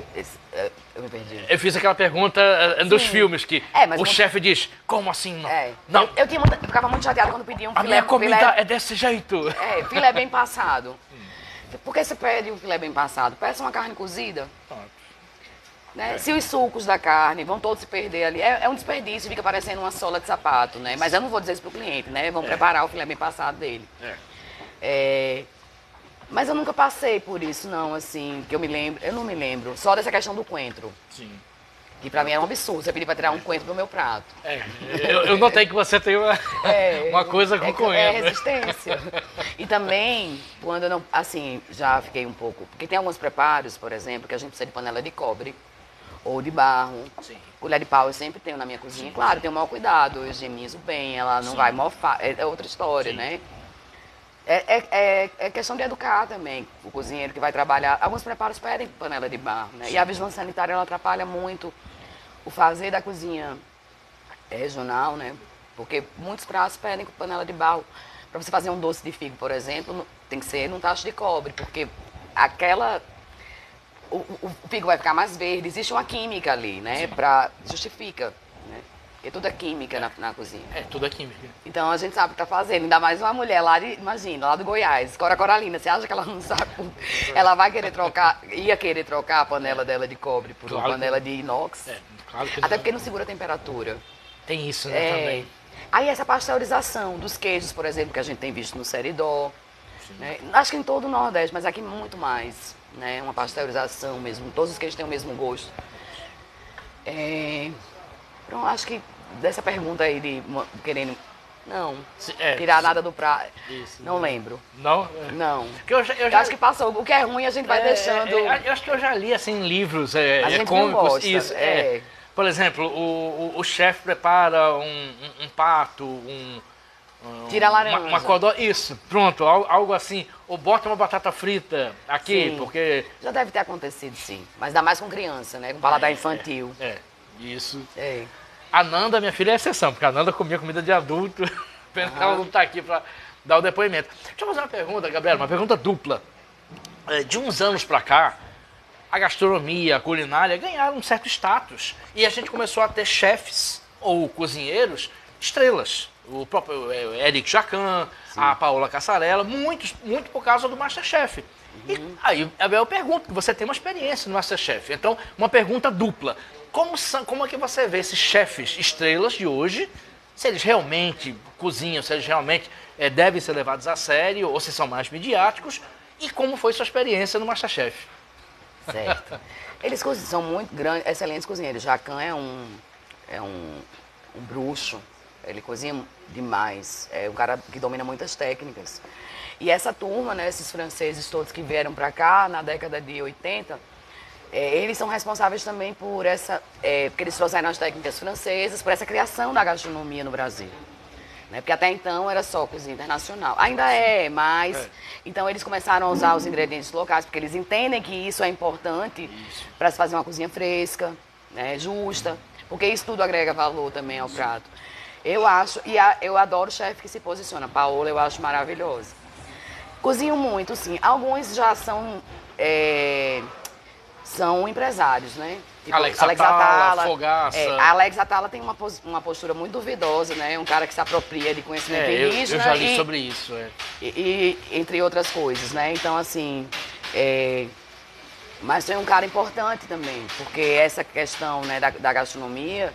Eu me perdi. Eu fiz aquela pergunta dos filmes que o chefe diz, como assim não? Não. Eu ficava muito chateada quando pediam filé. A minha comida é desse jeito. Filé bem passado. Por que você pede um filé bem passado? Peça uma carne cozida. Né? Se os sucos da carne vão todos se perder ali, é um desperdício, fica parecendo uma sola de sapato, né? Mas eu não vou dizer isso pro cliente, né? Vão preparar o filé bem passado dele. Mas eu nunca passei por isso, não, assim, que eu não me lembro. Só dessa questão do coentro. Sim. Que pra mim era um absurdo, você pedir pra tirar um coentro do meu prato. Eu notei que você tem uma coisa com coentro. É resistência. E também, quando eu não, assim, já fiquei um pouco... Porque tem alguns preparos, por exemplo, que a gente precisa de panela de cobre ou de barro. Sim. Colher de pau eu sempre tenho na minha cozinha. Claro, tenho o maior cuidado, eu higienizo bem, ela não vai mofar, é outra história, né? É questão de educar também o cozinheiro que vai trabalhar. Alguns preparos pedem panela de barro, né? E a vigilância sanitária ela atrapalha muito o fazer da cozinha regional, né? Porque muitos pratos pedem com panela de barro. Para você fazer um doce de figo, por exemplo, tem que ser num tacho de cobre, porque o figo vai ficar mais verde. Existe uma química ali, né? Justifica, né? Porque tudo é química na cozinha. Tudo é química. Então a gente sabe o que tá fazendo. Ainda mais uma mulher lá lá do Goiás, Cora Coralina. Você acha que ela não sabe? Ela vai querer ia querer trocar a panela dela de cobre por uma panela de inox. Claro que Até porque não segura a temperatura. Tem isso, né, também. Aí essa pasteurização dos queijos, por exemplo, que a gente tem visto no Seridó, né? Acho que em todo o Nordeste, mas aqui muito mais, né? Uma pasteurização mesmo, todos os queijos têm o mesmo gosto. Pronto, acho que dessa pergunta aí de querendo não tirar nada do prato, não lembro. Não? Não. Eu acho que passou, o que é ruim a gente vai deixando. Eu acho que eu já li assim livros a gente cômicos. Não gosta, isso, Por exemplo, o chefe prepara um pato, tira a laranja. Uma codorna, isso, pronto, algo assim. Ou bota uma batata frita aqui, sim, porque... Já deve ter acontecido, sim. Mas ainda mais com criança, né? Com paladar infantil. Isso. É. A Nanda, minha filha, é exceção, porque a Nanda comia comida de adulto. Pena que ela não está aqui para dar o depoimento. Deixa eu fazer uma pergunta, Gabriela, uma pergunta dupla. De uns anos para cá, a gastronomia, a culinária ganharam um certo status. E a gente começou a ter chefes ou cozinheiros estrelas. O próprio Eric Jacquin, a Paola Cassarella, muito por causa do MasterChef. E aí eu pergunto, você tem uma experiência no MasterChef. Então, uma pergunta dupla. Como é que você vê esses chefes estrelas de hoje, se eles realmente cozinham, se eles realmente devem ser levados a sério, ou se são mais midiáticos, e como foi sua experiência no MasterChef? Certo. Eles são muito grandes, excelentes cozinheiros. Jacquin é um bruxo, ele cozinha demais, é um cara que domina muitas técnicas. E essa turma, né, esses franceses todos que vieram para cá na década de 80, eles são responsáveis também por porque eles trouxeram as técnicas francesas, por essa criação da gastronomia no Brasil. Né? Porque até então era só cozinha internacional. Ainda mas... Então eles começaram a usar os ingredientes locais, porque eles entendem que isso é importante para se fazer uma cozinha fresca, né, justa, porque isso tudo agrega valor também ao prato. Eu acho, eu adoro chefe que se posiciona. Paola eu acho maravilhosa. Cozinho muito, sim. Alguns já são empresários, né? Tipo, Alex Atala, Fogaça. Alex Atala tem uma postura muito duvidosa, né? Um cara que se apropria de conhecimento indígena. Eu já li sobre isso. E entre outras coisas, né? Então, assim... Mas tem um cara importante também, porque essa questão, né, da gastronomia,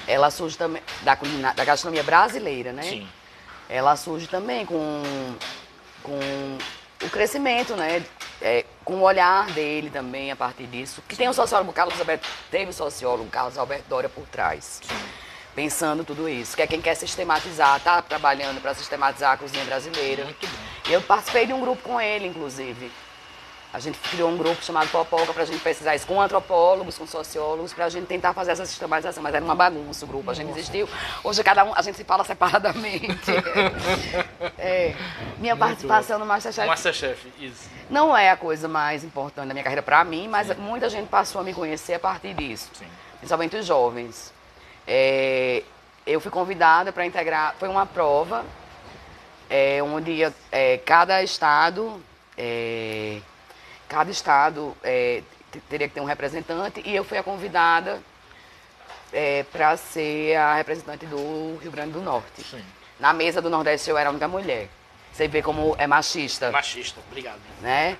ela surge também... Da gastronomia brasileira, né? Sim. Ela surge também com o crescimento, né? Com o olhar dele também a partir disso. Que tem o sociólogo Carlos Alberto, teve o sociólogo Carlos Alberto Doria por trás. Sim. Pensando tudo isso. Que é quem quer sistematizar, está trabalhando para sistematizar a cozinha brasileira. Muito bem. Eu participei de um grupo com ele, inclusive. A gente criou um grupo chamado Popoca para a gente pesquisar isso com antropólogos, com sociólogos, para a gente tentar fazer essa sistematização. Mas era uma bagunça o grupo, a gente desistiu. Hoje a gente se fala separadamente. Minha participação no MasterChef. MasterChef, isso. Não é a coisa mais importante da minha carreira para mim, mas muita gente passou a me conhecer a partir disso. Sim. Principalmente os jovens. Eu fui convidada para integrar, foi uma prova onde cada estado teria que ter um representante e eu fui a convidada para ser a representante do Rio Grande do Norte. Sim. Na mesa do Nordeste eu era a única mulher. Você vê como é machista. Machista, obrigado. Né?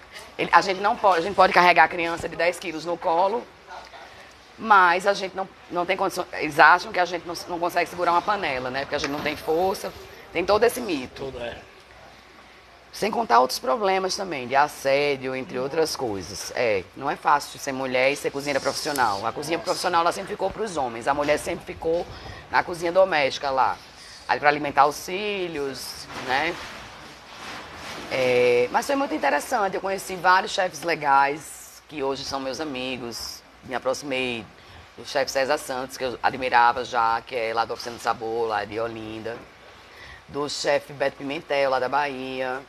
A gente pode carregar a criança de 10 quilos no colo, mas a gente não tem condição. Eles acham que a gente não consegue segurar uma panela, né? Porque a gente não tem força. Tem todo esse mito. Tudo Sem contar outros problemas também, de assédio, entre outras coisas. Não é fácil ser mulher e ser cozinheira profissional. A cozinha profissional ela sempre ficou para os homens, a mulher sempre ficou na cozinha doméstica lá. Ali para alimentar os filhos, né? Mas foi muito interessante, eu conheci vários chefes legais, que hoje são meus amigos. Me aproximei do chefe César Santos, que eu admirava já, que é lá da Oficina do Sabor, lá de Olinda. Do chefe Beto Pimentel, lá da Bahia.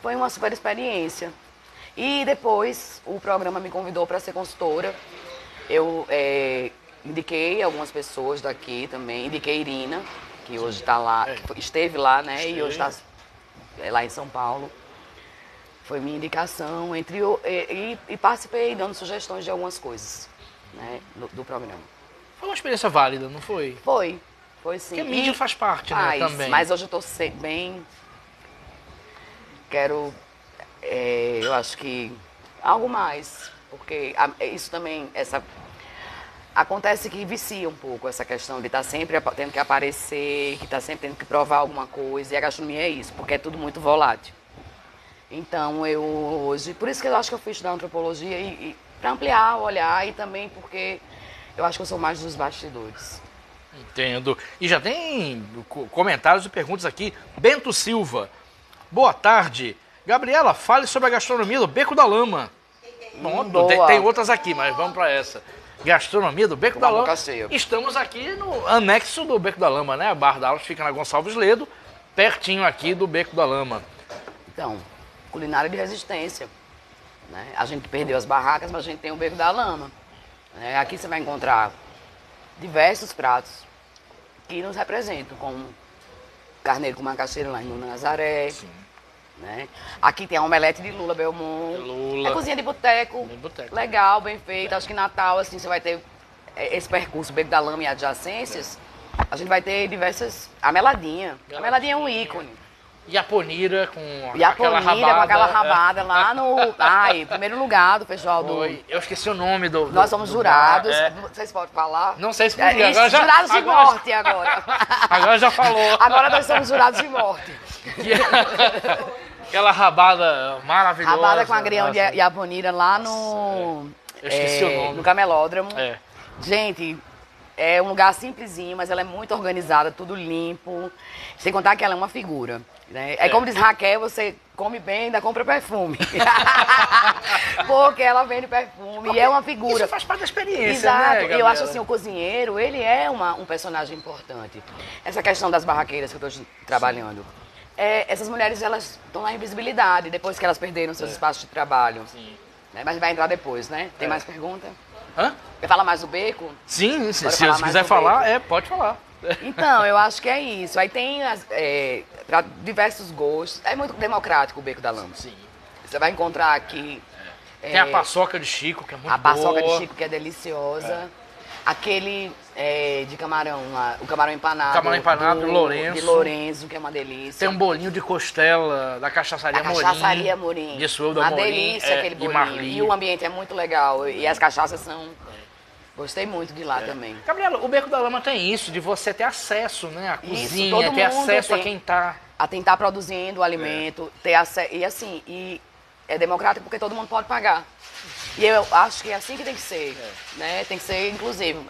Foi uma super experiência. E depois o programa me convidou para ser consultora. Eu indiquei algumas pessoas daqui também. Indiquei Irina, que hoje está lá, esteve lá, né? E hoje está lá em São Paulo. Foi minha indicação e participei dando sugestões de algumas coisas, né, do programa. Foi uma experiência válida, não foi? Foi sim. Porque a mídia faz parte, né, também. Mas hoje eu estou bem... Quero, eu acho que algo mais, porque isso também, Acontece que vicia um pouco essa questão de estar sempre tendo que aparecer, que está sempre tendo que provar alguma coisa. E a gastronomia é isso, porque é tudo muito volátil. Então, eu hoje... Por isso que eu acho que eu fui estudar antropologia e para ampliar o olhar e também porque eu acho que eu sou mais dos bastidores. Entendo. E já tem comentários e perguntas aqui. Bento Silva. Boa tarde. Gabriela, fale sobre a gastronomia do Beco da Lama. Bom, tem outras aqui, mas vamos para essa. Gastronomia do Beco da Lama. Estamos aqui no anexo do Beco da Lama, né? A Bar da Alves fica na Gonçalves Ledo, pertinho aqui do Beco da Lama. Então, culinária de resistência. Né? A gente perdeu as barracas, mas a gente tem o Beco da Lama. Aqui você vai encontrar diversos pratos que nos representam, como carneiro com macaxeira lá em Nazaré. Sim. Né? Aqui tem a omelete de Lula Belmont. É cozinha de boteco, legal, bem feita. Acho que Natal, assim, você vai ter esse percurso, Beco da Lama e adjacências. A gente vai ter diversas... A meladinha. A meladinha é um ícone. E a ponira com aquela rabada lá no... Ai, primeiro lugar do festival do... Eu esqueci o nome do... Nós somos jurados. Vocês podem falar? Não sei se podia. Agora jurados de morte agora. Agora já falou. Agora nós somos jurados de morte. Aquela rabada maravilhosa. Rabada com agrião e a ponira lá no... Eu esqueci o nome. No Camelódromo. Gente... É um lugar simplesinho, mas ela é muito organizada, tudo limpo. Sem contar que ela é uma figura. Né? Como diz Raquel, você come bem e ainda compra perfume. Porque ela vende perfume e é uma figura. Isso faz parte da experiência, Exato. Né, eu acho assim, o cozinheiro, ele é um personagem importante. Essa questão das barraqueiras que eu estou trabalhando. Essas mulheres, elas estão na invisibilidade depois que elas perderam seus espaços de trabalho. Sim. Mas vai entrar depois, né? Tem mais pergunta? Hã? Quer falar mais do beco? Sim, se você quiser falar, pode falar. Então, eu acho que é isso. Aí tem para diversos gostos. É muito democrático o Beco da Lama. Sim. Você vai encontrar aqui... Tem a paçoca de Chico, que é muito boa. A paçoca de Chico, que é deliciosa. Aquele de camarão lá, o camarão empanado. Camarão empanado de Lourenço, que é uma delícia. Tem um bolinho de costela da Cachaçaria Morim. Cachaçaria Morim. De Sueldo Morim. Uma delícia aquele bolinho. E o ambiente é muito legal. E as cachaças são... Gostei muito de lá também. Gabriela, o Beco da Lama tem isso, de você ter acesso, né? À cozinha, ter acesso a quem está... A quem está produzindo o alimento, ter acesso... E assim, é democrático porque todo mundo pode pagar. E eu acho que é assim que tem que ser, né? Tem que ser inclusivo.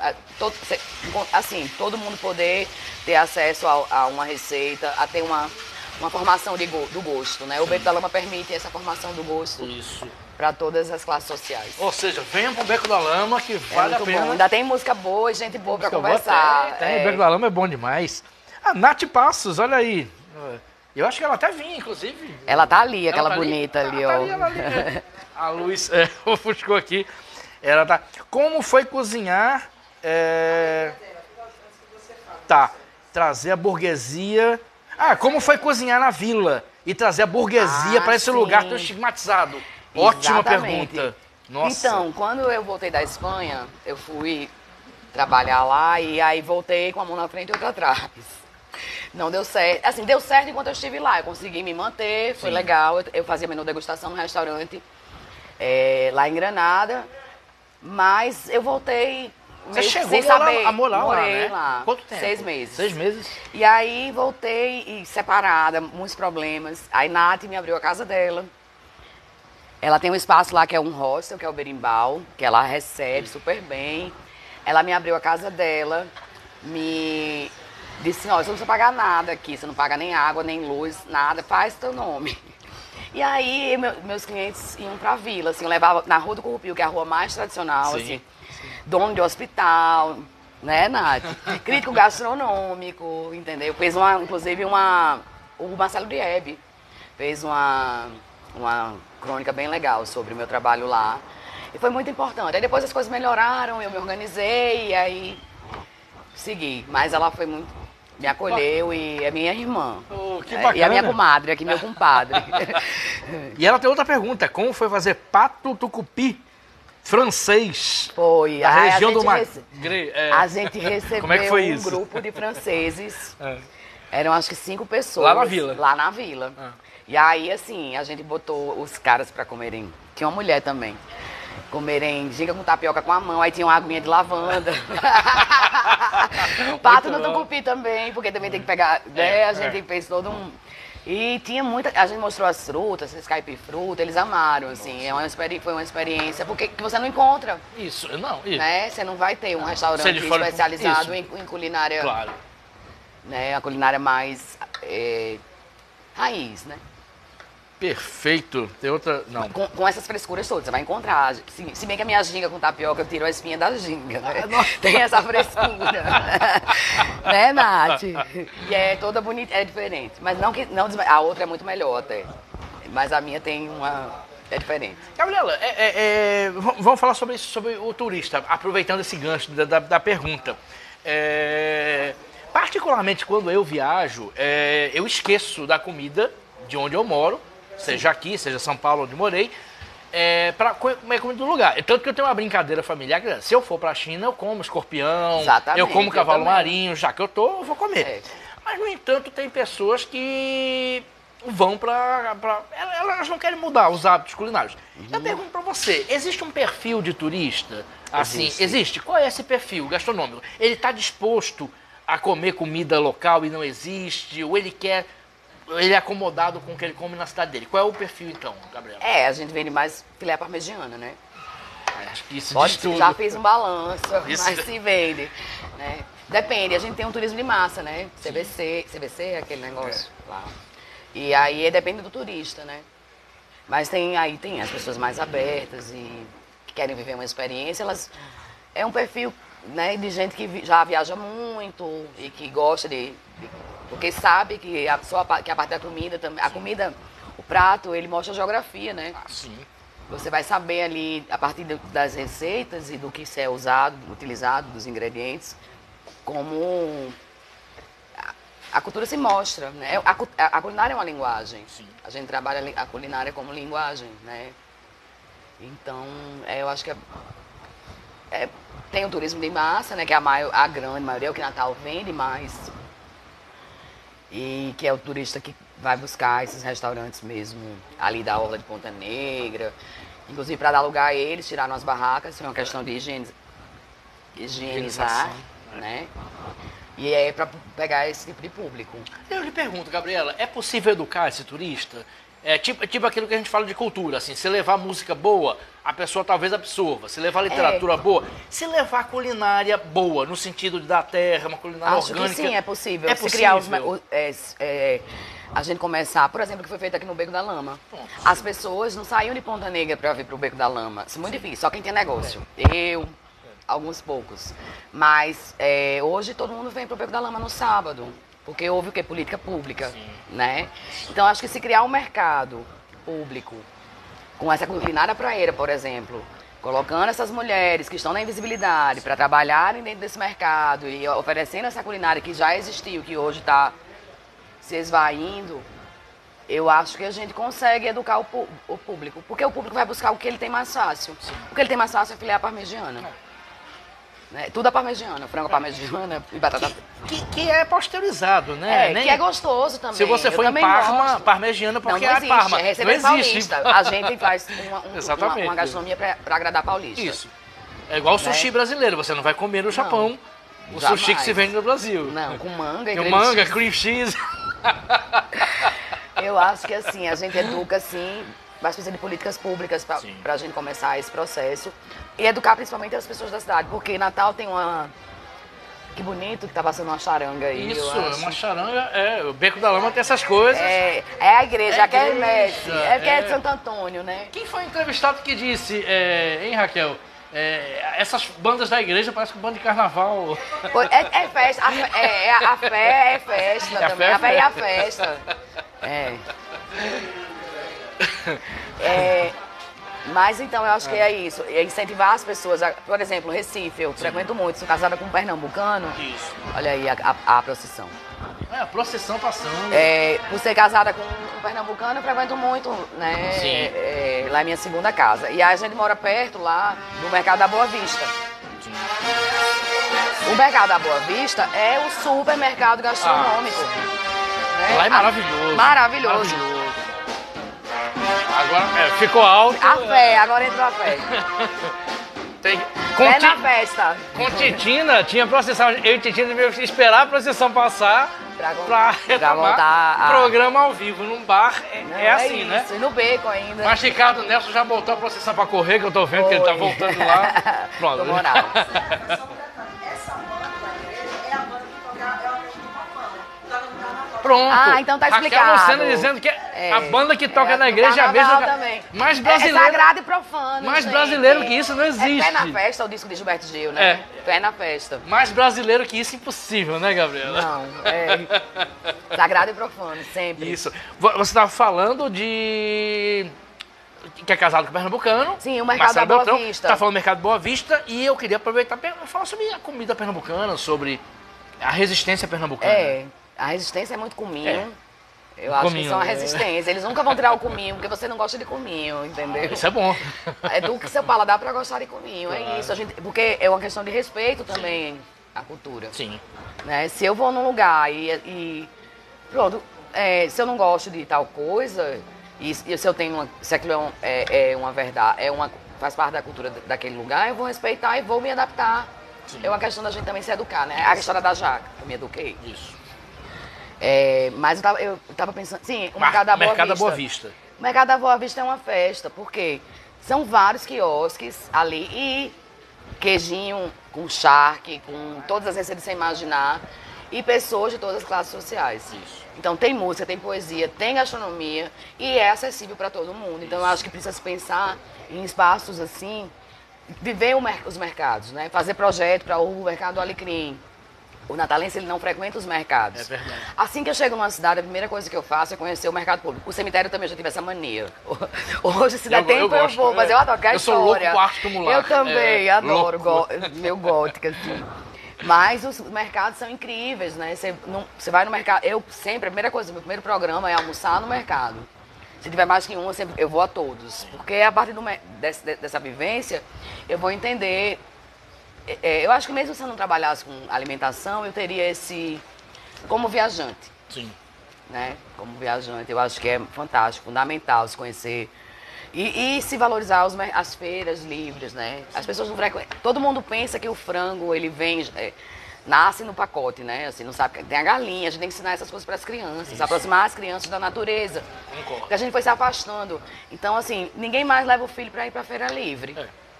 Assim, todo mundo poder ter acesso a uma receita, a ter uma formação do gosto, né? O Beco da Lama permite essa formação do gosto. Isso. Para todas as classes sociais. Ou seja, venham pro Beco da Lama que vale a pena. Bom. Ainda tem música boa e gente boa para conversar. Tem. O Beco da Lama é bom demais. A Nath Passos, olha aí. Eu acho que ela até vinha, inclusive. Ela tá ali, aquela bonita ali, ó. Ela ali. A luz ofuscou aqui. Ela tá... Como foi cozinhar... Trazer a burguesia... como foi cozinhar na vila e trazer a burguesia para esse lugar tão estigmatizado. Ótima Exatamente. Pergunta. Nossa. Então, quando eu voltei da Espanha, eu fui trabalhar lá e aí voltei com a mão na frente e outra atrás. Não deu certo. Assim, deu certo enquanto eu estive lá. Eu consegui me manter, foi legal. Eu fazia menu degustação no restaurante lá em Granada. Mas eu voltei Você chegou sem saber. a morar lá, Morei né? lá. Quanto tempo? 6 meses. 6 meses? E aí voltei separada, muitos problemas. Aí Nath me abriu a casa dela. Ela tem um espaço lá que é um hostel, que é o Berimbau, que ela recebe super bem. Ela me abriu a casa dela, me disse, ó, você não precisa pagar nada aqui, você não paga nem água, nem luz, nada, faz teu nome. E aí meus clientes iam pra vila, assim, eu levava na Rua do Curupio, que é a rua mais tradicional, assim, dono de hospital, né, Nath? Crítico gastronômico, entendeu? Fez inclusive o Marcelo Diebe fez uma crônica bem legal sobre o meu trabalho lá. E foi muito importante. Aí depois as coisas melhoraram, eu me organizei e aí segui. Mas ela foi muito... Me acolheu e é minha irmã. Que bacana. E a minha comadre, aqui meu compadre. E ela tem outra pergunta. Como foi fazer pato tucupi francês? Foi. Da região do A gente recebeu Como é que foi isso? Grupo de franceses. Eram acho que 5 pessoas. Lá na vila? Lá na vila. E aí, assim, a gente botou os caras pra comerem. Tinha uma mulher também. comerem ginga com tapioca com a mão, aí tinha uma aguinha de lavanda. Pato no tucupi também, porque também tem que pegar, né? A gente fez todo um... E tinha muita... A gente mostrou as frutas, esse caipifruta, eles amaram, assim. Foi uma experiência, porque que você não encontra. Isso, não. Isso. Né? Você não vai ter um restaurante especializado em culinária... Claro. Né? A culinária mais raiz, né? Perfeito. Tem outra... Não. Com essas frescuras todas, você vai encontrar. Se bem que a minha ginga com tapioca, eu tiro a espinha da ginga, né? Tem essa frescura. Né, Nath? E é toda bonita, é diferente. Mas não que... a outra é muito melhor até. Mas a minha tem uma... É diferente. Gabriela, vamos falar sobre isso, sobre o turista, aproveitando esse gancho da pergunta. Particularmente quando eu viajo, eu esqueço da comida de onde eu moro, seja aqui, seja São Paulo, onde morei, para comer comida do lugar. Tanto que eu tenho uma brincadeira familiar, que se eu for para a China, eu como escorpião, eu como cavalo marinho, já que eu vou comer. Mas, no entanto, tem pessoas que vão elas não querem mudar os hábitos culinários. Eu pergunto para você, existe um perfil de turista? Assim, existe? Qual é esse perfil gastronômico? Ele está disposto a comer comida local e não existe? Ou ele é acomodado com o que ele come na cidade dele? Qual é o perfil, então, Gabriela? A gente vende mais filé parmegiana, né? Acho que isso já fiz um balanço, mas se vende. Né? Depende, a gente tem um turismo de massa, né? CVC é aquele negócio lá. E aí depende do turista, né? Mas tem as pessoas mais abertas e que querem viver uma experiência, é um perfil, né, de gente que já viaja muito e que gosta porque sabe que a parte da comida também, a comida, o prato, ele mostra a geografia, né? Sim. Você vai saber ali, a partir das receitas e do que é utilizado, dos ingredientes, como a cultura se mostra, né? A culinária é uma linguagem. Sim. A gente trabalha a culinária como linguagem, né? Então, eu acho que tem o turismo de massa, né? Que a grande maioria, é o que Natal vende mais. E que é o turista que vai buscar esses restaurantes mesmo ali da orla de Ponta Negra. Inclusive para dar lugar a eles, tirar nas barracas, é uma questão de higienizar, né? E é para pegar esse tipo de público. Eu lhe pergunto, Gabriela, é possível educar esse turista? Tipo aquilo que a gente fala de cultura, assim, se levar música boa, a pessoa talvez absorva. Se levar literatura boa, se levar culinária boa, no sentido da terra, uma culinária orgânica. Acho que sim, é possível. É possível. possível. A gente começar, por exemplo, o que foi feito aqui no Beco da Lama. As pessoas não saíam de Ponta Negra para vir para o Beco da Lama. Isso é muito difícil, só quem tem negócio. Alguns poucos. Mas hoje todo mundo vem para o Beco da Lama no sábado. Porque houve o que? Política pública, né? Então, acho que se criar um mercado público com essa culinária praeira, por exemplo, colocando essas mulheres que estão na invisibilidade para trabalharem dentro desse mercado e oferecendo essa culinária que já existiu, que hoje está se esvaindo, eu acho que a gente consegue educar o público. Porque o público vai buscar o que ele tem mais fácil. O que ele tem mais fácil é filé à parmegiana. Né? Tudo a parmegiana, frango à parmegiana e batata. Que é pasteurizado, né? Que é gostoso também. Se você for em Parma, parmegiana, porque não existe, Parma. É receber paulista. A gente faz uma gastronomia para agradar paulista. Isso. É igual o sushi brasileiro, você não vai comer no Japão o sushi que se vende no Brasil. Não, com manga e cream cheese. Eu acho que assim, a gente educa assim, mas precisa de políticas públicas para a gente começar esse processo. E educar principalmente as pessoas da cidade, porque Natal tem uma... Que bonito que tá passando uma charanga aí. Isso, uma charanga, o Beco da Lama tem essas coisas. É a igreja, a quermesse, que é de Santo Antônio, né? Quem foi entrevistado que disse, hein, Raquel? Essas bandas da igreja parecem que banda de carnaval. É festa, a fé é festa também, a fé e a festa. Mas então eu acho que é isso, é incentivar as pessoas, por exemplo, Recife, eu frequento muito, sou casada com um pernambucano. Isso. Olha aí a procissão. A procissão passando. Por ser casada com um pernambucano, eu frequento muito, né? Sim. Lá é minha segunda casa. E a gente mora perto lá do Mercado da Boa Vista. Sim. O Mercado da Boa Vista é o supermercado gastronômico. Né? Lá é maravilhoso. Maravilhoso. Agora ficou alto. A fé, agora entrou a fé. Fé na festa. Com Titina, tinha procissão. Eu e Titina tivemos que esperar a procissão passar pra retomar o programa ao vivo. Num bar assim, isso, né? E no beco ainda. Mas Ricardo Nelson já botou a procissão pra correr, que eu tô vendo que ele tá voltando lá. Pronto. Moral. Pronto. Então tá explicado. Raquel Lucena dizendo que a banda que toca na igreja é a mesma. Também. Mais brasileiro. É sagrado e profano. Mais brasileiro que isso não existe. É Pé na Festa, o disco de Gilberto Gil, né? Pé na Festa. Mais brasileiro que isso, impossível, né, Gabriela? Não, sagrado e profano, sempre. Isso. Você estava falando de... que é casado com o pernambucano. Sim, o Mercado da Boa Vista. Tá falando do Mercado Boa Vista e eu queria aproveitar para falar sobre a comida pernambucana, sobre a resistência pernambucana. A resistência é muito cominho. Eu acho que são a resistência. Eles nunca vão tirar o cominho, porque você não gosta de cominho, entendeu? Isso é bom. Eduque seu paladar para gostar de cominho, é isso. Porque é uma questão de respeito também à cultura. Sim. Né? Se eu vou num lugar pronto, se eu não gosto de tal coisa, e se eu tenho se aquilo é uma verdade, faz parte da cultura daquele lugar, eu vou respeitar e vou me adaptar. Sim. É uma questão da gente também se educar, né? A história da jaca, eu me eduquei. Isso. Mas eu tava pensando... Sim, o Mercado da Boa Vista. O Mercado da Boa Vista é uma festa, porque são vários quiosques ali e queijinho com charque, com todas as receitas sem imaginar, e pessoas de todas as classes sociais. Isso. Então tem música, tem poesia, tem gastronomia e é acessível para todo mundo. Então eu acho que precisa se pensar em espaços assim, viver os mercados, né? Fazer projeto para o Mercado do Alecrim. O natalense, ele não frequenta os mercados. É verdade. Assim que eu chego numa cidade, a primeira coisa que eu faço é conhecer o mercado público. O cemitério também já tive essa mania. Hoje, se der tempo, eu vou, mas eu adoro a história. Eu sou louco por arte acumular. Eu também adoro, meu gótica, assim. Mas os mercados são incríveis, né? Você vai no mercado... a primeira coisa, meu primeiro programa é almoçar no mercado. Se tiver mais que um, eu vou a todos. Porque a partir dessa vivência, eu vou entender... eu acho que mesmo se eu não trabalhasse com alimentação, eu teria como viajante. Sim. Né? Como viajante, eu acho que é fantástico, fundamental se conhecer. E se valorizar as feiras livres, né? As pessoas não frequentam. Todo mundo pensa que o frango, ele vem... nasce no pacote, né? Assim, não sabe que tem a galinha, a gente tem que ensinar essas coisas para as crianças, aproximar as crianças da natureza. Concordo. Porque a gente foi se afastando. Então, assim, ninguém mais leva o filho para ir para a feira livre.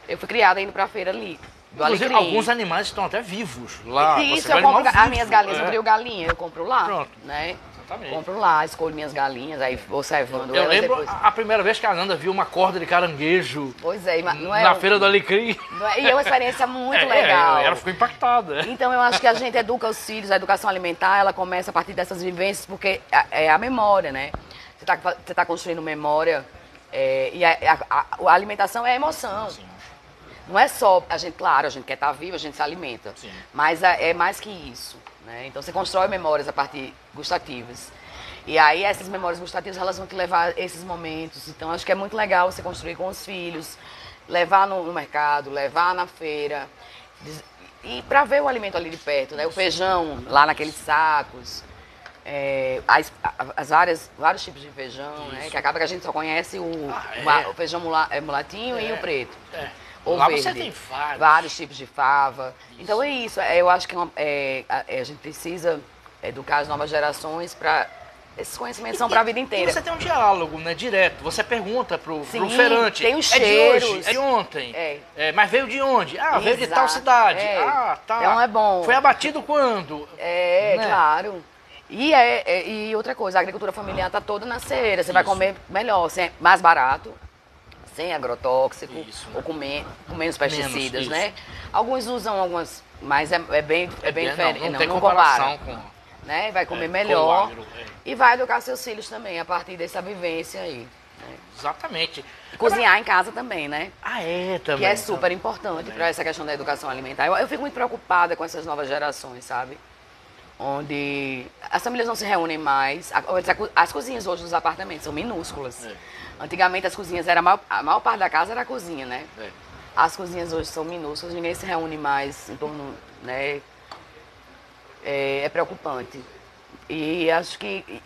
Eu fui criada indo para a feira livre. Inclusive, alguns animais estão até vivos lá. Isso, eu compro as minhas galinhas, eu crio galinha, eu compro lá. Pronto. Né? Exatamente. Compro lá, escolho minhas galinhas, aí observando eu elas lembro depois. a primeira vez que a Nanda viu uma corda de caranguejo. Pois é, não é na Feira do Alecrim. E é uma experiência muito legal. Ela ficou impactada. Então eu acho que a gente educa os filhos, a educação alimentar, ela começa a partir dessas vivências, porque é a memória, né? Você tá construindo memória, e a alimentação é emoção. Sim. Não é só, claro, a gente quer estar vivo, a gente se alimenta. Sim. Mas é mais que isso, né? Então você constrói memórias a partir gustativas. E aí essas memórias gustativas, elas vão te levar a esses momentos. Então acho que é muito legal você construir com os filhos, levar no mercado, levar na feira. E para ver o alimento ali de perto, né? O feijão lá naqueles sacos. Vários tipos de feijão, né? Que acaba que a gente só conhece o feijão mulatinho e o preto. Ou lá verde. Você tem vários tipos de fava. Isso. Então é isso. Eu acho que a gente precisa educar as novas gerações para... Esses conhecimentos são para a vida inteira. E você tem um diálogo, né, direto. Você pergunta pro feirante. Tem os cheiros. De hoje, é de ontem. Mas veio de onde? Veio de tal cidade. Tá. Então é bom. Foi abatido quando? Né? Claro. E outra coisa, a agricultura familiar está toda na feira. Você vai comer melhor, mais barato. Sem agrotóxico, ou com menos pesticidas, né? Alguns usam algumas, mas é bem diferente. Não tem comparação com... Né? Vai comer melhor e vai educar seus filhos também a partir dessa vivência aí. Né? Exatamente. Cozinhar em casa também, né? Também. Que é super importante para essa questão da educação alimentar. Eu fico muito preocupada com essas novas gerações, sabe? Onde as famílias não se reúnem mais. As cozinhas hoje dos apartamentos são minúsculas. Antigamente as cozinhas a maior parte da casa era a cozinha, né? As cozinhas hoje são minúsculas, ninguém se reúne mais em torno, né? É preocupante. E acho que...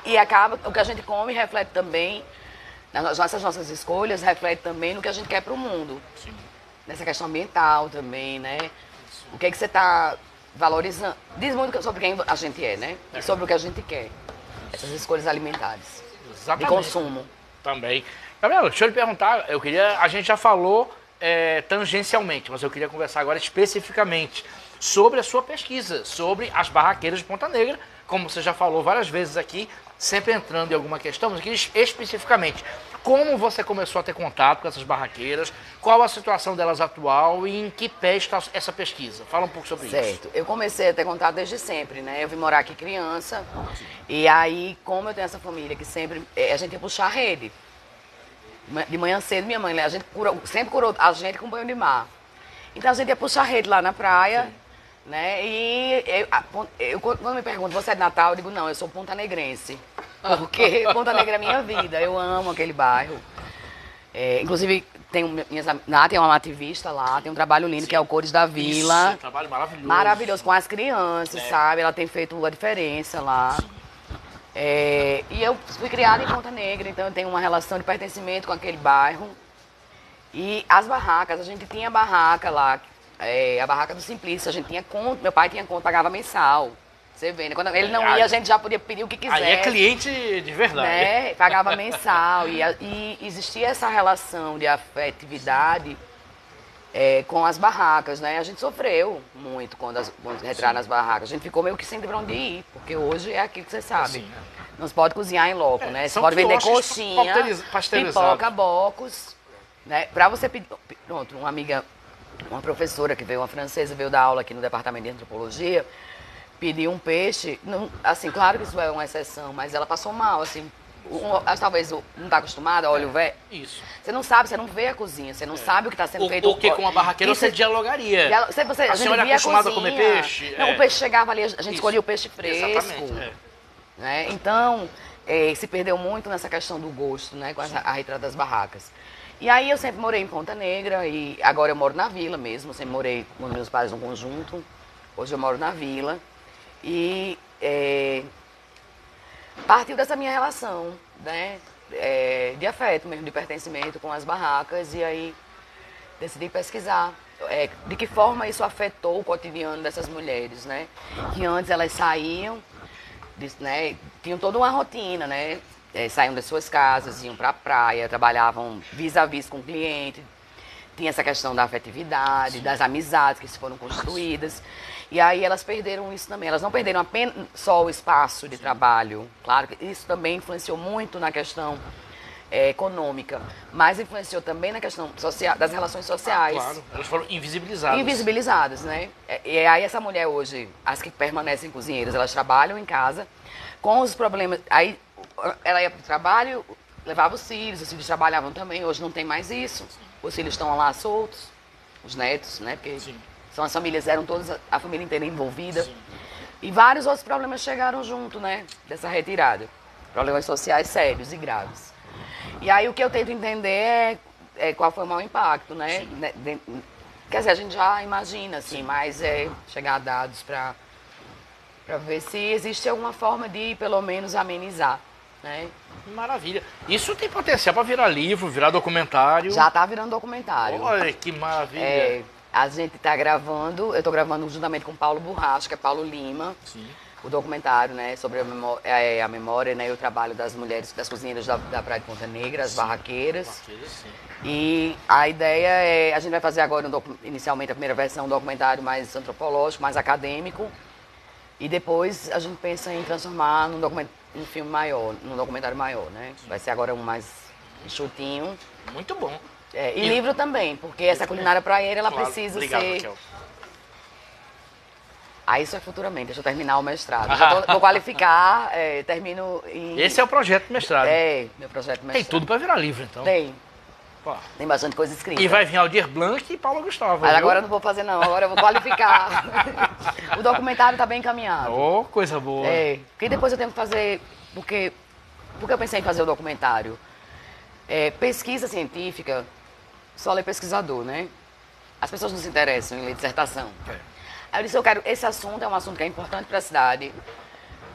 E acaba, o que a gente come reflete também Essas nossas escolhas refletem também no que a gente quer para o mundo. Sim. Nessa questão ambiental também, né? O que é que você está valorizando? Diz muito sobre quem a gente é, né? E sobre o que a gente quer. Essas escolhas alimentares. Exatamente. De consumo. Também. Gabriela, deixa eu lhe perguntar, a gente já falou tangencialmente, mas eu queria conversar agora especificamente sobre a sua pesquisa, sobre as barraqueiras de Ponta Negra, como você já falou várias vezes aqui, sempre entrando em alguma questão, mas aqui especificamente, como você começou a ter contato com essas barraqueiras, qual a situação delas atual e em que pé está essa pesquisa? Fala um pouco sobre isso. Certo. Eu comecei a ter contato desde sempre, né? Eu vim morar aqui criança, e aí, como eu tenho essa família que sempre, a gente ia puxar rede. De manhã cedo, minha mãe, a gente sempre curou a gente com banho de mar. Então a gente ia puxar rede lá na praia, sim, né? E quando me perguntam, você é de Natal? Eu digo, não, eu sou pontanegrense. Porque Ponta Negra é minha vida, eu amo aquele bairro. Inclusive, tem uma ativista lá, tem um trabalho lindo, sim, que é o Cores da Vila. Isso, um trabalho maravilhoso. Maravilhoso, com as crianças, sabe? Ela tem feito a diferença lá. E eu fui criada em Ponta Negra, então eu tenho uma relação de pertencimento com aquele bairro. E as barracas, a gente tinha barraca lá, a barraca do Simplício, a gente tinha conta, meu pai tinha conta, pagava mensal. Você vê, né? Quando ele não ia, a gente já podia pedir o que quisesse. Aí é cliente de verdade. Né? Pagava mensal. E existia essa relação de afetividade com as barracas, né? A gente sofreu muito quando entraram nas barracas. A gente ficou meio que sem pra onde ir, porque hoje é aquilo que você sabe. Sim, não se pode cozinhar em loco, né? Você pode vender coxinha, pipoca, bocos. Né? Pra você pedir... Pronto, uma professora que veio, uma francesa, veio dar aula aqui no departamento de antropologia, pediu um peixe, não, assim, claro que isso é uma exceção, mas ela passou mal, assim, talvez não está acostumada, olha o velho. Isso. Você não sabe, você não vê a cozinha, você não sabe o que está sendo feito. Porque com a barraqueira você dialogaria. A senhora é acostumada a comer peixe? Não, o peixe chegava ali, a gente escolhia o peixe fresco. Exatamente. Né? Então, se perdeu muito nessa questão do gosto, né, com a retirada das barracas. E aí eu sempre morei em Ponta Negra e agora eu moro na vila mesmo, sempre morei com meus pais no conjunto, hoje eu moro na vila. E partiu dessa minha relação, né, de afeto mesmo, de pertencimento com as barracas, e aí decidi pesquisar de que forma isso afetou o cotidiano dessas mulheres, né, que antes elas saíam, né, tinham toda uma rotina, né, saíam das suas casas, iam para a praia, trabalhavam vis-a-vis com o cliente, tinha essa questão da afetividade, das amizades que se foram construídas. E aí elas perderam isso também. Elas não perderam apenas só o espaço de trabalho. Claro que isso também influenciou muito na questão econômica, mas influenciou também na questão das relações sociais. Claro, elas foram invisibilizadas. Invisibilizadas, né? E aí essa mulher hoje, as que permanecem cozinheiras, elas trabalham em casa com os problemas. Aí ela ia para o trabalho, levava os filhos trabalhavam também. Hoje não tem mais isso. Os filhos estão lá soltos, os netos, né? Porque são as famílias, eram todas, a família inteira envolvida. Sim. E vários outros problemas chegaram junto, né? Dessa retirada. Problemas sociais sérios e graves. E aí o que eu tento entender é qual foi o maior impacto, né? Quer dizer, a gente já imagina, assim, mas chegar a dados para ver se existe alguma forma de, pelo menos, amenizar. Né? Maravilha. Isso tem potencial para virar livro, virar documentário. Já está virando documentário. Olha que maravilha. A gente está gravando, eu estou gravando juntamente com Paulo Borracho, que é Paulo Lima, sim, o documentário, né, sobre a memória, né, e o trabalho das mulheres, das cozinheiras da Praia de Ponta Negra, as barraqueiras. Sim. E a ideia a gente vai fazer agora, inicialmente, a primeira versão, um documentário mais antropológico, mais acadêmico. E depois a gente pensa em transformar num filme maior, num documentário maior, né? Vai ser agora um mais enxutinho. Muito bom. E livro também, porque essa culinária praieira, ela precisa ser... Raquel. Isso é futuramente, deixa eu terminar o mestrado. Vou qualificar, termino em... Esse é o projeto de mestrado. Meu projeto de mestrado. Tem tudo para virar livro, então. Tem. Pô. Tem bastante coisa escrita. E vai vir Aldir Blanc e Paula Gustavo. Mas agora eu não vou fazer, não. Agora eu vou qualificar. O documentário está bem encaminhado. Oh, coisa boa. Porque depois eu tenho que fazer... Porque eu pensei em fazer o documentário? Pesquisa científica, só lê pesquisador, né? As pessoas não se interessam em ler dissertação. Aí eu disse, esse assunto é um assunto que é importante para a cidade.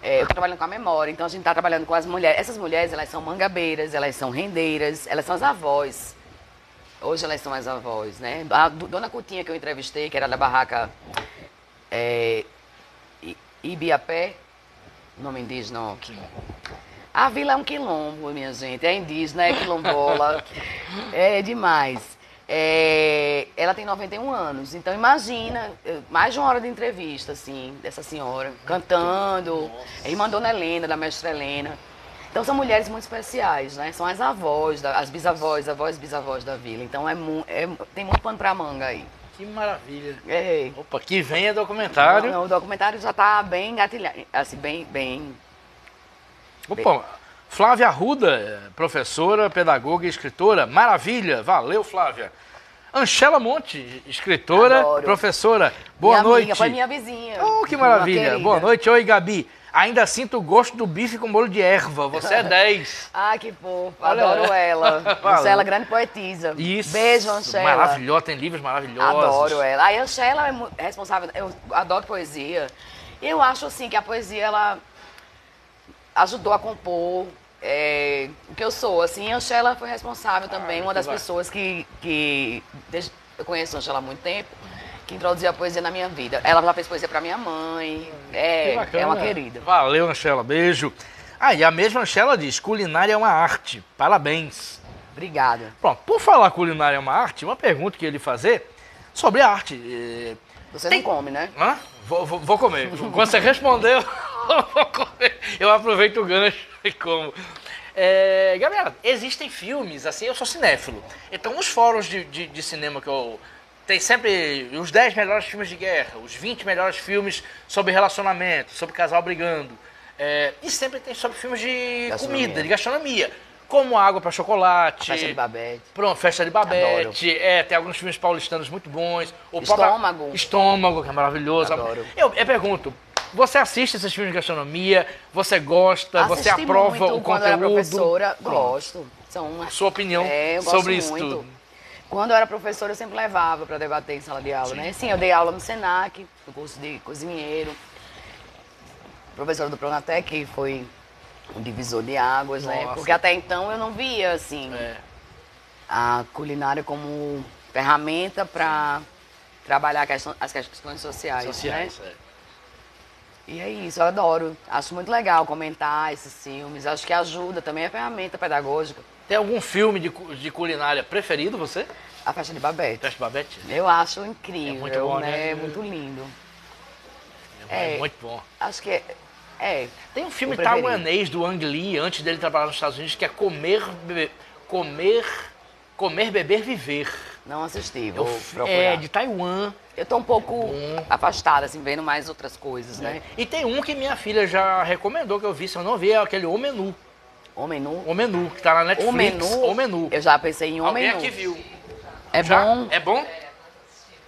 eu tô trabalhando com a memória, então a gente tá trabalhando com as mulheres. Essas mulheres, elas são mangabeiras, elas são rendeiras, elas são as avós. Hoje elas são as avós, né? A Dona Cutinha que eu entrevistei, que era da barraca Ibiapé, nome indígena. Ó. A vila é um quilombo, minha gente. É indígena, é quilombola. É demais. Ela tem 91 anos. Então, imagina, mais de uma hora de entrevista, assim, dessa senhora, cantando. É irmã Dona Helena, da mestra Helena. Então, são mulheres muito especiais, né? São as avós, as bisavós, avós e bisavós da vila. Então, tem muito pano pra manga aí. Que maravilha. É. Opa, que venha documentário. Não, o documentário já tá bem engatilhado, assim, bem... Opa, Flávia Arruda, professora, pedagoga e escritora. Maravilha, valeu, Flávia. Anchela Monte, escritora, Adoro. professora. Boa minha noite. Amiga, foi minha vizinha. Oh, que maravilha. Boa noite. Oi, Gabi. Ainda sinto o gosto do bife com molho de erva. Você é 10. Ah, que fofo. Adoro ela. Anchela, grande poetisa. Isso. Beijo, Anchela. Maravilhosa, tem livros maravilhosos. Adoro ela. A Anchela é responsável. Eu adoro poesia. Eu acho, assim, que a poesia, ela ajudou a compor o que eu sou. Assim, a Anchela foi responsável também. Uma das pessoas que eu conheço a Anchela há muito tempo, que introduziu a poesia na minha vida. Ela já fez poesia pra minha mãe. É uma querida. Valeu, Anchela. Beijo. E a mesma Anchela diz, culinária é uma arte. Parabéns. Obrigada. Pronto, por falar culinária é uma arte, uma pergunta que eu ia lhe fazer sobre a arte. Você não come, né? Hã? Vou comer. Quando você respondeu, eu vou comer. Eu aproveito o gancho e como. Gabriela, existem filmes, assim, eu sou cinéfilo. Então, os fóruns de cinema que eu... Tem sempre os 10 melhores filmes de guerra, os 20 melhores filmes sobre relacionamento, sobre casal brigando. E sempre tem sobre filmes de comida, de gastronomia. Como Água para Chocolate. Festa de Babette. Pronto, Festa de Babette. Tem alguns filmes paulistanos muito bons. Estômago. Estômago, que é maravilhoso. Adoro. Eu pergunto, você assiste esses filmes de gastronomia? Você gosta? Você aprova muito, o conteúdo? Quando eu era professora, gosto. Sua opinião eu sobre gosto isso muito. tudo? Quando eu era professora, eu sempre levava para debater em sala de aula, né? Sim, eu dei aula no Senac, no curso de cozinheiro. Professora do Pronatec, que foi um divisor de águas, né? Porque até então eu não via, assim, a culinária como ferramenta para trabalhar as questões sociais, né? E é isso, eu adoro. Acho muito legal comentar esses filmes. Acho que ajuda também, é ferramenta pedagógica. Tem algum filme de culinária preferido, você? A Festa de Babette. Festa de Babette? Eu acho incrível, muito bom, né? É muito lindo. É muito bom. Acho que Tem um filme taiwanês do Ang Lee, antes dele trabalhar nos Estados Unidos, que é Comer, Beber, Viver. Não assisti, vou procurar. De Taiwan. Eu tô um pouco afastada, assim, vendo mais outras coisas, né? E tem um que minha filha já recomendou que eu vi, se eu não vi, é aquele O Menu. O Menu? O Menu, que tá na Netflix. O Menu? Eu já pensei em O Menu. Alguém aqui viu. É bom? É bom?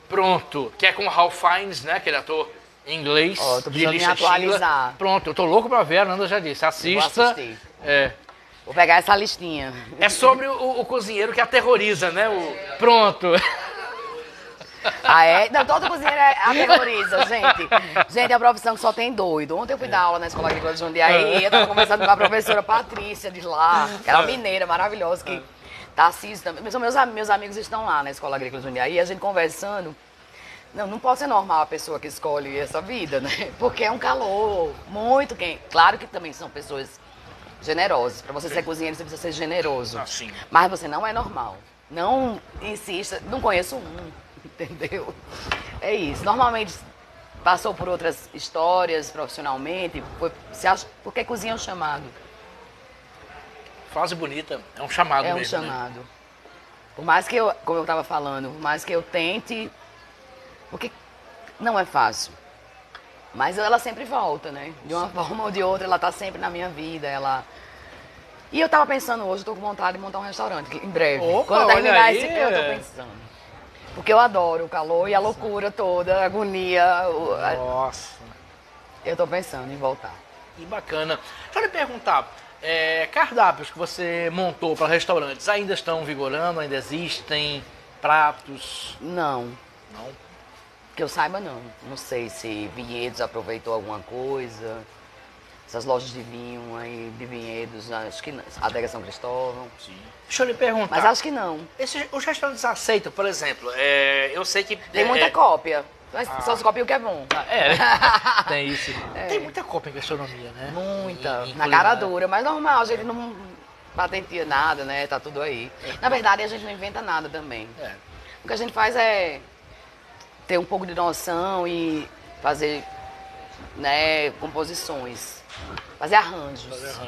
Pronto. Que é com o Ralph Fiennes, né? Aquele ator inglês. Tô precisando me atualizar. Pronto, eu tô louco pra ver, a Nanda já disse. Assista. Eu vou assistir. Vou pegar essa listinha. É sobre o cozinheiro que aterroriza, né? Pronto. Ah, é? Não, todo cozinheiro aterroriza, gente. Gente, é a profissão que só tem doido. Ontem eu fui dar aula na Escola Agrícola de Jundiaí e eu tava conversando com a professora Patrícia de lá, que era uma mineira maravilhosa, que tá assistida também. Meus amigos estão lá na Escola Agrícola de Jundiaí e a gente conversando. Não pode ser normal a pessoa que escolhe essa vida, né? Porque é um calor muito quente. Claro que também são pessoas generosas. Para você ser cozinheiro, você precisa ser generoso. Sim. Mas você não é normal. Não insista. Não conheço entendeu? É isso. Normalmente passou por outras histórias profissionalmente. Por que cozinha é um chamado? Frase bonita. É um chamado mesmo. É um chamado. Né? Por mais que como eu estava falando, por mais que eu tente... Porque não é fácil. Mas ela sempre volta, né? De uma forma ou de outra, ela tá sempre na minha vida. E eu tava pensando hoje, eu tô com vontade de montar um restaurante, em breve. Opa, quando eu terminar aí, esse eu tô pensando. Porque eu adoro o calor e a loucura toda, a agonia. Nossa. Eu tô pensando em voltar. Que bacana. Deixa eu lhe perguntar, cardápios que você montou para restaurantes ainda estão vigorando, ainda existem? Pratos? Não. Não? Que eu saiba, não. Não sei se Vinhedos aproveitou alguma coisa. essas lojas de vinho aí, de vinhedos, acho que não. Adega São Cristóvão. Sim. Deixa eu lhe perguntar. Mas acho que não. Os restaurantes aceitam, por exemplo, eu sei que... Tem muita cópia. Mas só se copia o que é bom. Tem isso. Tem muita cópia em gastronomia, né? Muita. Na cara dura, mas normal, a gente não patenteia nada, né? Tá tudo aí. Na verdade, a gente não inventa nada também. O que a gente faz é ter um pouco de noção e fazer, né, composições. Fazer arranjos.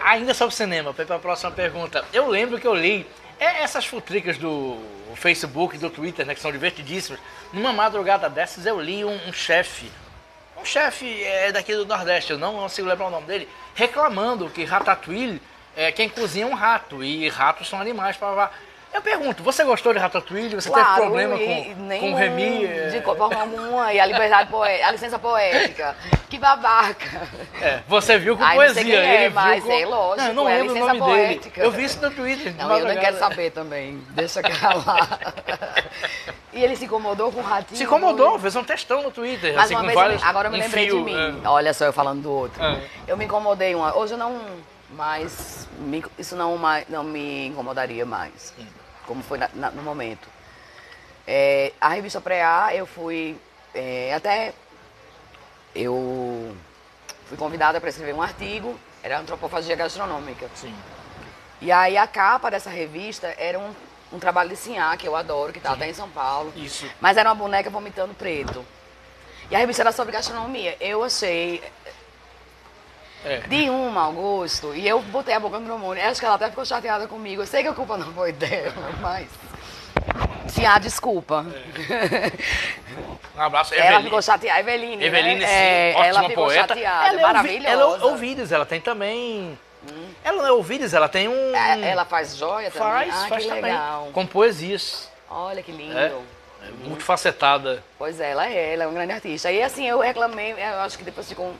Ainda sobre cinema, para ir para a próxima pergunta. Eu lembro que eu li essas futricas do Facebook, do Twitter, né, que são divertidíssimas. Numa madrugada dessas eu li um chefe daqui do Nordeste, eu não consigo lembrar o nome dele, reclamando que Ratatouille, quem cozinha é um rato, e ratos são animais para lavar. Eu pergunto, você gostou de Ratatouille? Você teve problema com o Remy? De forma alguma, e a liberdade poética, a licença poética. Que babaca. Você viu com poesia. Não sei quem ele mas viu é lógico, não é a lembro o licença nome poética. dele. Eu vi isso no Twitter. Não, eu não quero saber também. Deixa lá. E ele se incomodou com o ratinho? Se incomodou, fez um textão no Twitter. Mas assim, uma vez, agora eu me lembrei de mim. Olha só, eu falando do outro. Eu me incomodei hoje eu não mais, isso não me incomodaria mais. Como foi no momento. A revista Preá, eu fui eu fui convidada para escrever um artigo, era antropofagia gastronômica. Sim. E aí a capa dessa revista era um trabalho de Sinhá, que eu adoro, que está até em São Paulo. Isso. Mas era uma boneca vomitando preto. E a revista era sobre gastronomia. Eu achei de um mau gosto, e eu botei a boca no trombone. Acho que ela até ficou chateada comigo. Eu sei que a culpa não foi dela, mas... Sim, desculpa. Um abraço, Eveline. Ela ficou chateada. Eveline, Eveline, né? sim, ótima ela ficou poeta. Chateada, maravilhosa. Ela é Ouvides, ela tem também... Ela não é Ouvides, ela tem um... Ela faz joia também? Faz que também. Legal. Com poesias. Olha que lindo. É muito facetada. Pois é, ela é um grande artista. E assim, eu reclamei, eu acho que depois ficou...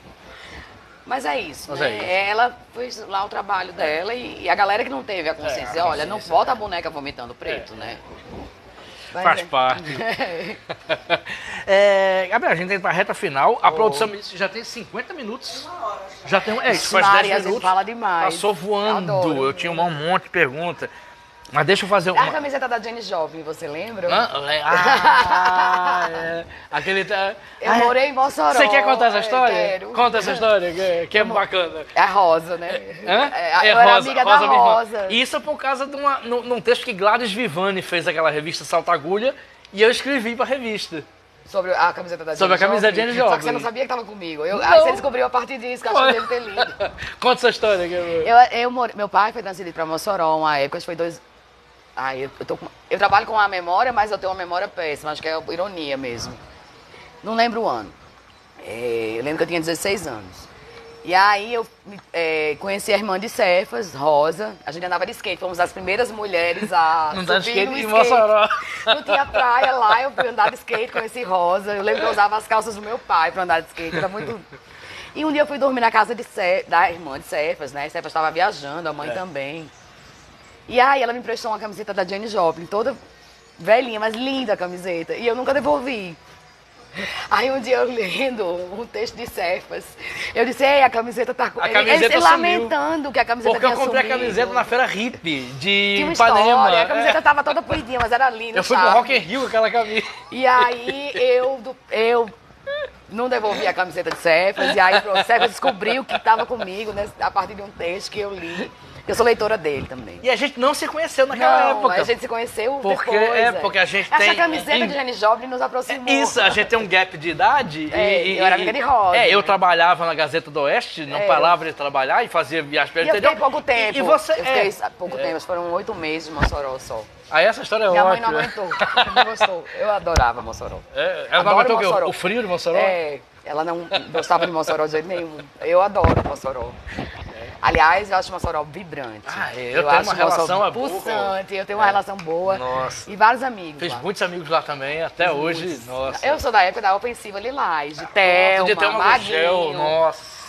Mas é isso, Mas né? Ela fez lá o trabalho dela e a galera que não teve a consciência, olha, não bota a boneca vomitando preto, né? Faz parte. Gabriel, a gente tem para a reta final. A produção me disse que já tem 50 minutos. Já tem isso faz 10 minutos. Fala demais. Passou voando. Eu tinha um monte de perguntas. Mas deixa eu fazer uma... A camiseta da Jenny Jovem, você lembra? Aquele... Eu morei em Mossoró. Você quer contar essa história? Quero. Conta essa história, que é bacana. É a Rosa, né? Eu era amiga da Rosa. Isso por causa de num texto que Gladys Vivani fez aquela revista Salta Agulha, e eu escrevi pra revista. Sobre a camiseta da Jenny Sobre a camiseta da Jenny Jovem. Só que você não sabia que estava comigo. Aí você descobriu a partir disso, que eu achei dele ter lido. Conta essa história. Meu pai foi transferido pra Mossoró uma época, acho que foi 2... eu trabalho com a memória, mas eu tenho uma memória péssima, acho que é ironia mesmo. Não lembro o ano. Eu lembro que eu tinha 16 anos. E aí eu conheci a irmã de Cefas, Rosa. A gente andava de skate, fomos as primeiras mulheres a subir no skate. Mossoró. Não tinha praia lá, eu fui andar de skate, conheci Rosa. Eu lembro que eu usava as calças do meu pai pra andar de skate, era muito... E um dia eu fui dormir na casa da irmã de Cefas, né? Cefas estava viajando, a mãe também. E aí ela me emprestou uma camiseta da Jenny Joplin, toda velhinha, mas linda a camiseta. E eu nunca devolvi. Aí um dia eu lendo um texto de Cefas, eu disse, a camiseta tá... Ele lamentando que a camiseta tinha sumido. Porque eu comprei a camiseta na Feira Hippie de Tinha uma Ipanema. História, a camiseta tava toda puidinha, mas era linda. Eu fui pro Rock in Rio com aquela camisa. E aí eu não devolvi a camiseta de Cefas, e aí o Cefas descobriu que estava comigo, né, a partir de um texto que eu li. Eu sou leitora dele também. E a gente não se conheceu naquela época. A gente se conheceu porque, depois. Porque a gente tem... Acho que a camiseta de Jenny Joplin nos aproximou. Isso, a gente tem um gap de idade. Eu era amiga de Rosa. Eu trabalhava na Gazeta do Oeste, não parava de trabalhar e fazia viagem pelo interior. Eu fiquei pouco tempo. E você... Eu fiquei pouco tempo, foram 8 meses de Mossoró só. Aí essa história é Minha ótima. Minha mãe não aguentou, não gostou. Eu adorava Mossoró. Ela não aguentou Mossoró. O frio de Mossoró? Ela não gostava de Mossoró de jeito nenhum. Eu adoro Mossoró. Aliás, eu acho Mossoró vibrante. Eu tenho uma relação pulsante, eu tenho uma relação boa. Nossa. E vários amigos. Fiz muitos amigos lá também, até hoje. Nossa. Eu sou da época da Ofensiva Lilás, de Thelma, Maguinho. Nossa.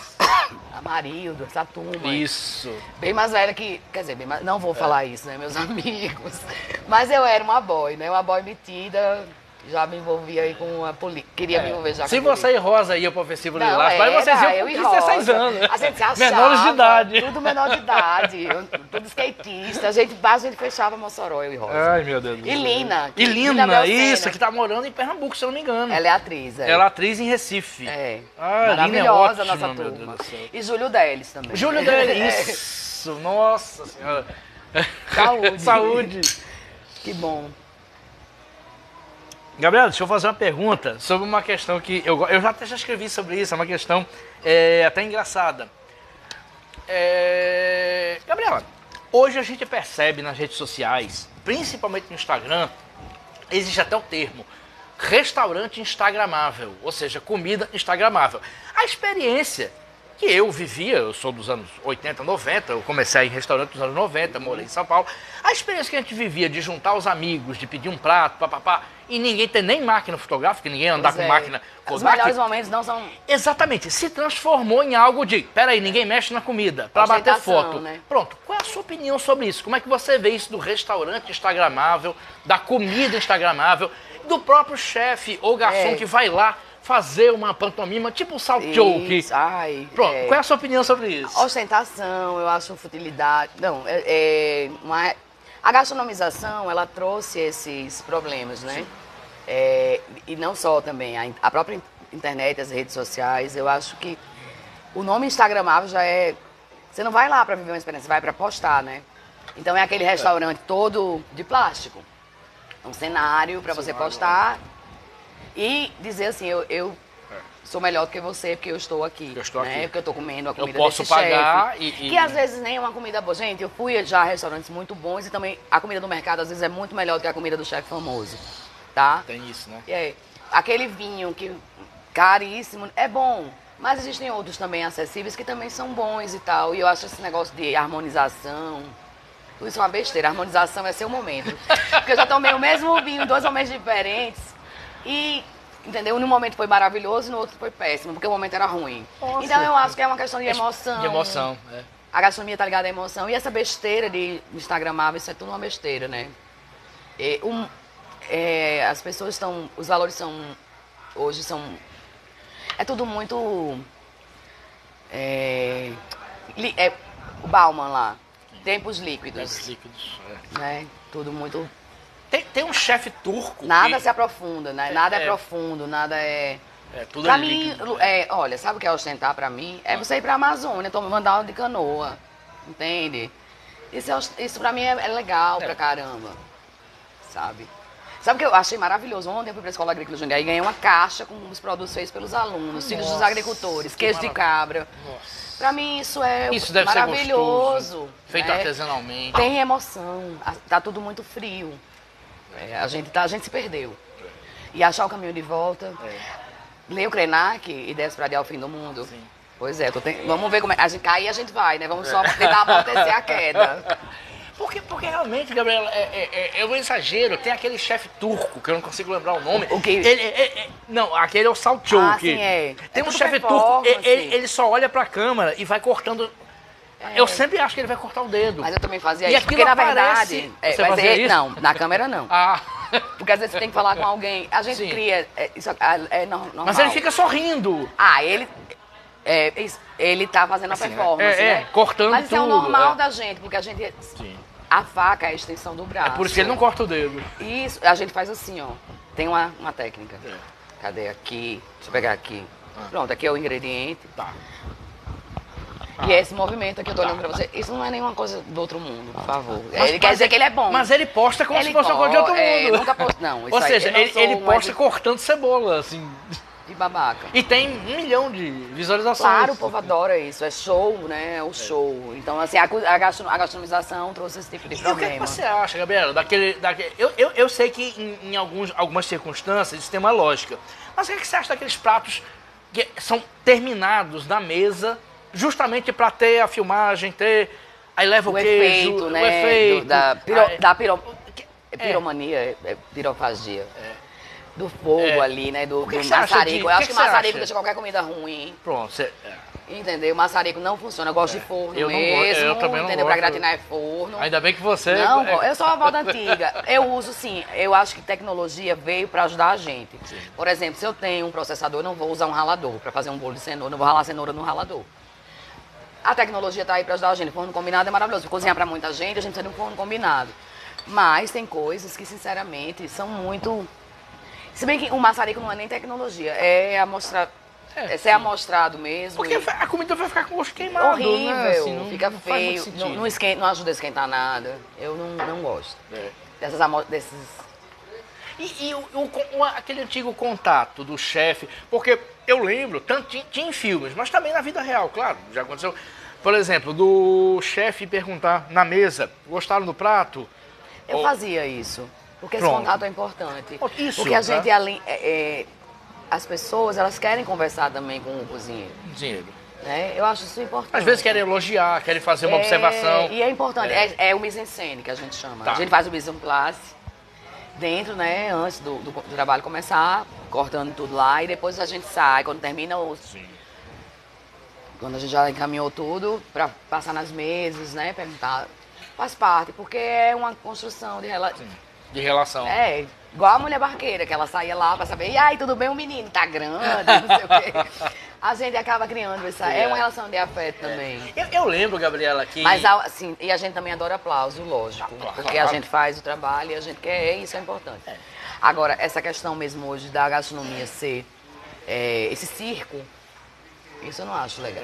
Amarildo, essa turma. Isso. Bem mais velha que... Quer dizer, não vou falar isso, né, meus amigos. Mas eu era uma boy, né? Uma boy metida. Já me envolvi aí com uma política. Queria me envolver já com Se você e Rosa iam para o Festival Lilás, mas vocês iam eu com e 16 Rosa. anos. A gente se achava, menores de idade. Tudo menor de idade. Tudo skatista. A gente fechava Mossoró, eu e Rosa. Ai, meu Deus do céu. E Lina. E Lina, Belcena. isso, que tá morando em Pernambuco, se eu não me engano. Ela é atriz, Ela é atriz em Recife. É. Ah, maravilhosa Lina é a nossa ótima, meu turma. Deus do céu. E Júlio Delis também. Júlio Delis, isso, nossa senhora. Saúde. Saúde. Que bom. Gabriela, deixa eu fazer uma pergunta sobre uma questão que eu já até já escrevi sobre isso, é uma questão até engraçada. Gabriela, hoje a gente percebe nas redes sociais, principalmente no Instagram, existe até o termo restaurante instagramável, ou seja, comida instagramável. A experiência que eu vivia, eu sou dos anos 80, 90, eu comecei em restaurante dos anos 90, morei em São Paulo. A experiência que a gente vivia de juntar os amigos, de pedir um prato, papapá, e ninguém ter nem máquina fotográfica, ninguém andar com máquina Kodak. Os melhores momentos não são... Exatamente, se transformou em algo de, peraí, ninguém mexe na comida, para bater foto. Né? Pronto, qual é a sua opinião sobre isso? Como é que você vê isso do restaurante instagramável, da comida instagramável, do próprio chefe ou garçom que vai lá fazer uma pantomima, tipo o Salt Joke? Pronto, qual é a sua opinião sobre isso? Ostentação, eu acho futilidade. Não, a gastronomização, ela trouxe esses problemas, né? E não só também, a própria internet, as redes sociais, eu acho que o nome instagramável já é... Você não vai lá para viver uma experiência, você vai para postar, né? Então é aquele restaurante todo de plástico. Um cenário para você postar e dizer assim, eu sou melhor do que você porque eu estou aqui. Porque eu estou comendo a comida desse chefe. Eu posso pagar que às vezes nem é uma comida boa. Gente, eu fui já a restaurantes muito bons e também a comida do mercado às vezes é muito melhor do que a comida do chefe famoso, tá? Tem isso, né? Aquele vinho que caríssimo, é bom. Mas existem outros também acessíveis que também são bons e tal. E eu acho esse negócio de harmonização... Tudo isso é uma besteira, a harmonização é seu momento. Porque eu já tomei o mesmo vinho em 2 momentos diferentes e, entendeu? Num momento foi maravilhoso e no outro foi péssimo, porque o momento era ruim. Nossa. Então eu acho que é uma questão de emoção. De emoção, A gastronomia tá ligada à emoção. E essa besteira de instagramável, isso é tudo uma besteira, né? As pessoas estão... Os valores hoje são... É tudo muito... o Bauman lá. Tempos líquidos. Né? Tudo muito... Tem um chefe turco... Nada se aprofunda, né? Nada é profundo, nada é... tudo pra é mim, líquido. Olha, sabe o que é ostentar pra mim? É você ir pra Amazônia, mandar aula de canoa, entende? Isso pra mim é legal pra caramba, sabe? Sabe o que eu achei maravilhoso? Ontem eu fui pra Escola Agrícola Jundiaí e ganhei uma caixa com os produtos feitos pelos alunos, filhos dos agricultores, queijo de cabra. Nossa. Pra mim isso deve maravilhoso. Ser gostoso, feito artesanalmente. Tem emoção, tá tudo muito frio. A gente se perdeu. E achar o caminho de volta. Ler o Krenak, Ideias para Adiar o Fim do Mundo. Sim. Pois é, vamos ver como é. A gente cai e a gente vai, né? Vamos só tentar amortecer a queda. Porque realmente, Gabriela, é um exagero. Tem aquele chefe turco, que eu não consigo lembrar o nome. O que? Não, aquele é o Salt Joke. Sim, Tem um chefe turco, ele só olha pra câmera e vai cortando... Eu sempre acho que ele vai cortar o dedo. Mas eu também fazia e isso, porque na aparece... verdade... Você fazia isso? Não, na câmera não. Porque às vezes você tem que falar com alguém. A gente Sim. cria... Isso é normal. Mas ele fica sorrindo. Ele tá fazendo a performance, né? Cortando tudo. Mas isso é o normal da gente, porque a gente... Sim. A faca é a extensão do braço. É por isso que ele não corta o dedo. Isso, a gente faz assim, ó. Tem uma técnica. Cadê aqui? Deixa eu pegar aqui. Pronto, aqui é o ingrediente. Tá. E esse movimento aqui eu tô olhando pra você, isso não é nenhuma coisa do outro mundo, por favor. Ele quer dizer que ele é bom. Mas ele posta como se fosse uma coisa de outro mundo. Nunca posta, não. Ou seja, ele posta cortando cebola, assim. De babaca. E tem 1 milhão de visualizações. Claro, o povo adora isso. É show, né? É o show. Então, assim, a gastronomização trouxe esse tipo de problema. E o que você acha, Gabriela? Eu sei que em algumas circunstâncias isso tem uma lógica. Mas o que você acha daqueles pratos que são terminados na mesa justamente para ter a filmagem, aí leva o queijo, efeito, né? O efeito. Piromania, pirofagia. Do fogo ali, né? Do que maçarico. Eu acho que você maçarico acha? deixa qualquer comida ruim. Pronto, Entendeu? O maçarico não funciona. Eu gosto de forno mesmo. Eu também não entendeu? gosto. Pra gratinar é forno. Ainda bem que você... Não, eu sou uma moda antiga. Eu uso, sim. Eu acho que tecnologia veio pra ajudar a gente. Sim. Por exemplo, se eu tenho um processador, eu não vou usar um ralador pra fazer um bolo de cenoura. Não vou ralar cenoura no ralador. A tecnologia tá aí pra ajudar a gente. Forno combinado é maravilhoso. Pra cozinhar pra muita gente, a gente precisa de um forno combinado. Mas tem coisas que, sinceramente, são muito... Se bem que o maçarico não é nem tecnologia. É amostrar... Ser amostrado mesmo. Porque a comida vai ficar com gosto queimado, horrível, né? Assim, não, fica não feio, não ajuda a esquentar nada. Eu não gosto desses... Aquele antigo contato do chefe, porque eu lembro, tanto tinha em filmes, mas também na vida real, claro, já aconteceu. Por exemplo, do chefe perguntar na mesa, gostaram do prato? Eu fazia isso, porque esse contato é importante. Isso, porque a gente, além... as pessoas, elas querem conversar também com o cozinheiro. Né? Eu acho isso importante. Às vezes querem elogiar, querem fazer uma observação. E é importante, é o mise-en-scène que a gente chama. Tá. A gente faz o mise-en-place dentro, né, antes do trabalho começar, cortando tudo lá, e depois a gente sai, quando termina o... Sim. Quando a gente já encaminhou tudo, para passar nas mesas, né, perguntar. Faz parte, porque é uma construção de relação. De relação. Igual a mulher barqueira, que ela saía lá pra saber, e aí, tudo bem, o menino tá grande, não sei o quê. A gente acaba criando isso. É uma relação de afeto também. Eu lembro, Gabriela, que... Mas, assim, e a gente também adora aplauso, lógico. Porque a gente faz o trabalho e a gente quer, isso é importante. Agora, essa questão mesmo hoje da gastronomia ser esse circo, isso eu não acho legal.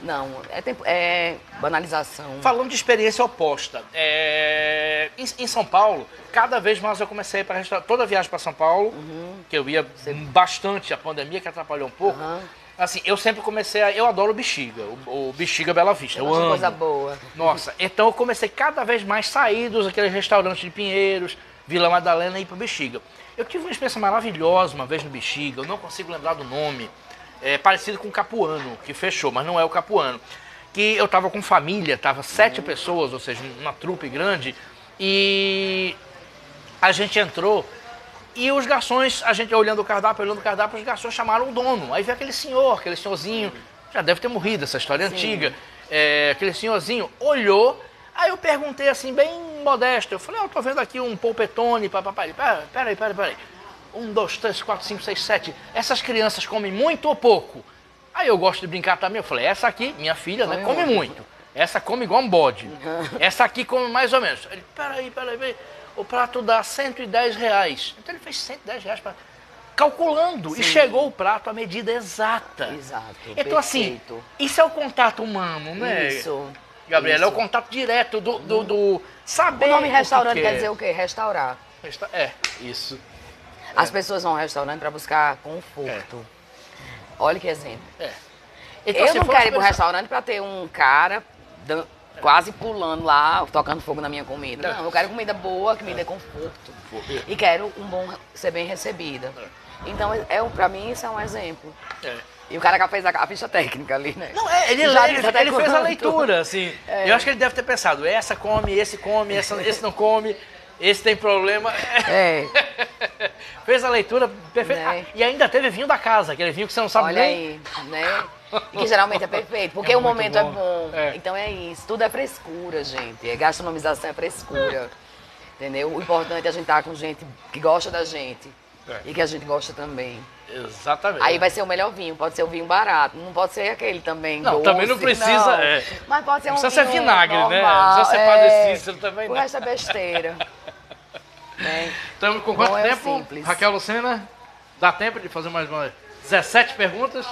Não, é banalização. Falando de experiência oposta, em São Paulo, cada vez mais eu comecei para restaurar. Toda viagem para São Paulo, que eu ia bastante, a pandemia que atrapalhou um pouco. Assim, eu sempre comecei eu adoro o Bexiga, o Bexiga Bela Vista. Eu amo. Coisa boa. Nossa, então eu comecei cada vez mais sair daqueles restaurantes de Pinheiros, Vila Madalena e ir para o Bexiga. Eu tive uma experiência maravilhosa uma vez no Bexiga, eu não consigo lembrar do nome. Parecido com o Capuano, que fechou, mas não é o Capuano. Que eu tava com família, tava 7 pessoas, ou seja, uma trupe grande, e a gente entrou, e os garçons, a gente olhando o cardápio, os garçons chamaram o dono. Aí veio aquele senhorzinho, já deve ter morrido, essa história antiga, aquele senhorzinho olhou, aí eu perguntei assim, bem modesto, eu falei, eu tô vendo aqui um polpetone, papai, peraí. 1, 2, 3, 4, 5, 6, 7. Essas crianças comem muito ou pouco? Aí eu gosto de brincar também. Eu falei, essa aqui, minha filha, né, come muito. Essa come igual um bode. Essa aqui come mais ou menos. Ele, peraí. O prato dá R$110. Então ele fez R$110 para... calculando. Sim. E chegou o prato à medida exata. Exato. Então, perfeito. Assim, isso é o contato humano, né? Isso. Gabriela, é o contato direto do saber. O nome restaurante quer dizer o quê? Restaurar. Isso. As pessoas vão ao restaurante para buscar conforto. Olha que exemplo. Então, eu não quero ir para o restaurante para ter um cara quase pulando lá, tocando fogo na minha comida. Não, eu quero comida boa, que me dê conforto. E quero ser bem recebida. Então, para mim, isso é um exemplo. E o cara que fez a ficha técnica ali, né? Não, ele fez a leitura, assim. Eu acho que ele deve ter pensado, essa come, esse não come. Esse tem problema. Fez a leitura perfeita. E ainda teve vinho da casa, aquele vinho que você não sabe nem. Olha aí, né? E que geralmente é perfeito, porque o momento é bom. Então é isso. Tudo é frescura, gente. Gastronomização é frescura. Entendeu? O importante é a gente estar com gente que gosta da gente. E que a gente gosta também. Exatamente. Aí vai ser o melhor vinho. Pode ser o vinho barato. Não pode ser aquele também não, doce. Também não precisa. Não. Mas pode ser um vinho. Não precisa ser vinagre, normal, né? Não precisa ser Padre Cícero também. O resto é besteira. Estamos com quanto tempo? Raquel Lucena, dá tempo de fazer mais umas 17 perguntas?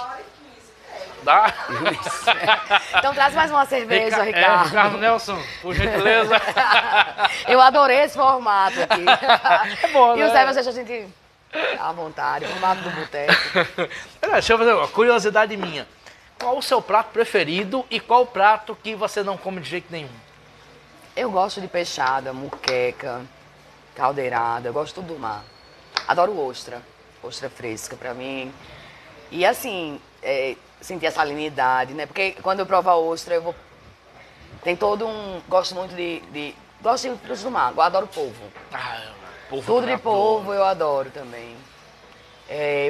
Dá? Então traz mais uma cerveja, Ricardo. Ricardo Nelson, por gentileza. Eu adorei esse formato aqui. É bom, e né? o Zé, deixa a gente à vontade, formato do boteco. Deixa eu fazer uma curiosidade minha. Qual o seu prato preferido e qual o prato que você não come de jeito nenhum? Eu gosto de peixada, muqueca, caldeirada, eu gosto tudo do mar. Adoro ostra fresca pra mim. E assim, sentir a salinidade, né? Porque quando eu provo a ostra, tem todo um... Gosto muito gosto de frutos do mar, eu adoro polvo. Tudo de polvo eu adoro também.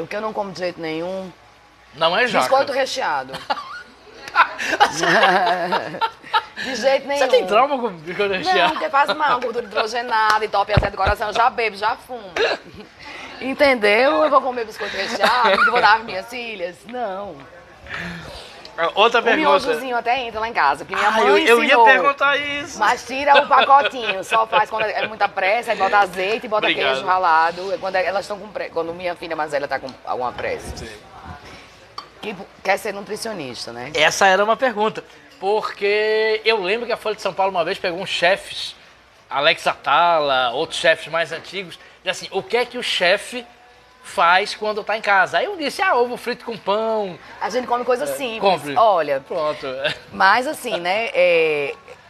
O que eu não como de jeito nenhum... Não é jaca. Biscoito recheado. De jeito nenhum. Você tem trauma com recheado? Não, porque faz mal, gordura hidrogenada, entope a do coração, eu já bebo, já fumo. Entendeu? Eu vou comer biscoito recheado, vou dar às minhas filhas? Não. Outra pergunta. O miojozinho até entra lá em casa, porque minha mãe eu ia ensinou. perguntar isso. Mas tira o pacotinho, só faz quando é muita pressa, aí bota azeite e bota Obrigado. queijo ralado. É quando elas estão com pressa, quando minha filha mais velha tá com alguma pressa. Sim. Que quer ser nutricionista, né? Essa era uma pergunta. Porque eu lembro que a Folha de São Paulo uma vez pegou uns chefes, Alex Atala, outros chefes mais antigos, e assim, o que é que o chefe faz quando tá em casa? Aí eu disse, ovo frito com pão. A gente come coisa simples. Compre. Olha, Pronto. mas assim, né?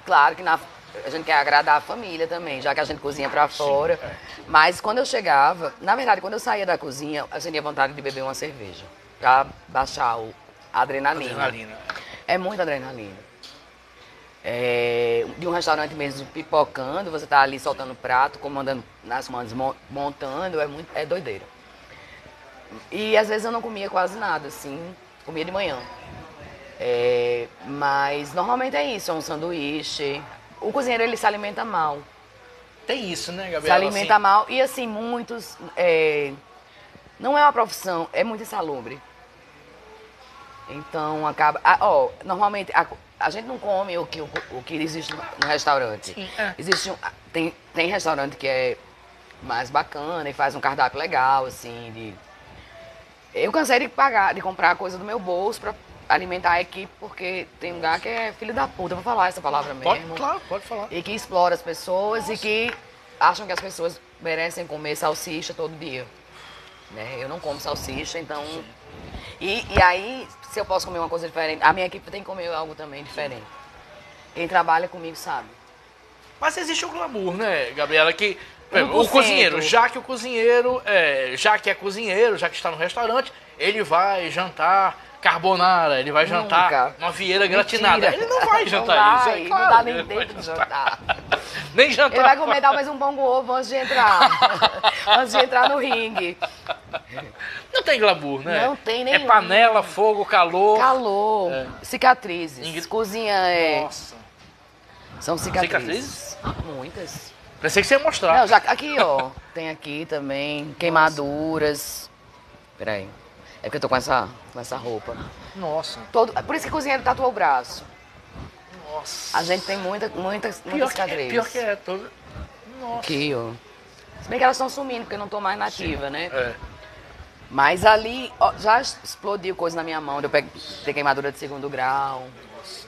Claro que a gente quer agradar a família também, já que a gente cozinha pra fora. Mas quando eu chegava, na verdade, quando eu saía da cozinha, eu tinha vontade de beber uma cerveja. Pra baixar a adrenalina. É muita adrenalina. De um restaurante mesmo pipocando, você tá ali soltando o prato, comandando nas mãos, montando, é doideira. E às vezes eu não comia quase nada, assim, comia de manhã. Mas normalmente é isso, é um sanduíche. O cozinheiro, ele se alimenta mal. Tem isso, né, Gabriela? Se alimenta mal. E assim, muitos... não é uma profissão, é muito insalubre. Então acaba... normalmente a gente não come o que existe no restaurante. Sim, Existe tem restaurante que é mais bacana e faz um cardápio legal, assim, Eu cansei de comprar coisa do meu bolso pra alimentar a equipe, porque tem um lugar que é filho da puta, vou falar essa palavra mesmo. Claro, pode falar. E que explora as pessoas e que acham que as pessoas merecem comer salsicha todo dia. Né? Eu não como salsicha, então... E aí, se eu posso comer uma coisa diferente, a minha equipe tem que comer algo também diferente. Quem trabalha comigo sabe. Mas existe o glamour, né, Gabriela, que... 1%. O cozinheiro, já que é cozinheiro, já que está no restaurante, ele vai jantar carbonara, ele vai jantar uma vieira gratinada. Ele não vai jantar isso, é claro. Não dá nem tempo de jantar. Nem jantar. Ele vai comer talvez um pão com ovo antes de entrar. Antes de entrar no ringue. Não tem glamour, né? Não tem nenhum. É panela, fogo, calor. Calor, cicatrizes. Cozinha Nossa. São cicatrizes? Cicatrizes? Muitas. Pensei que você ia mostrar. Não, aqui, ó. Tem aqui também. Queimaduras. Peraí. É porque eu tô com essa roupa. Nossa. Por isso que o cozinheiro tatuou o braço. Nossa. A gente tem muitas cicatrizes. Pior que é. Nossa. Aqui, ó. Se bem que elas estão sumindo, porque eu não tô mais nativa, né? Mas ali, ó, já explodiu coisa na minha mão. Eu ter queimadura de 2º grau. Nossa.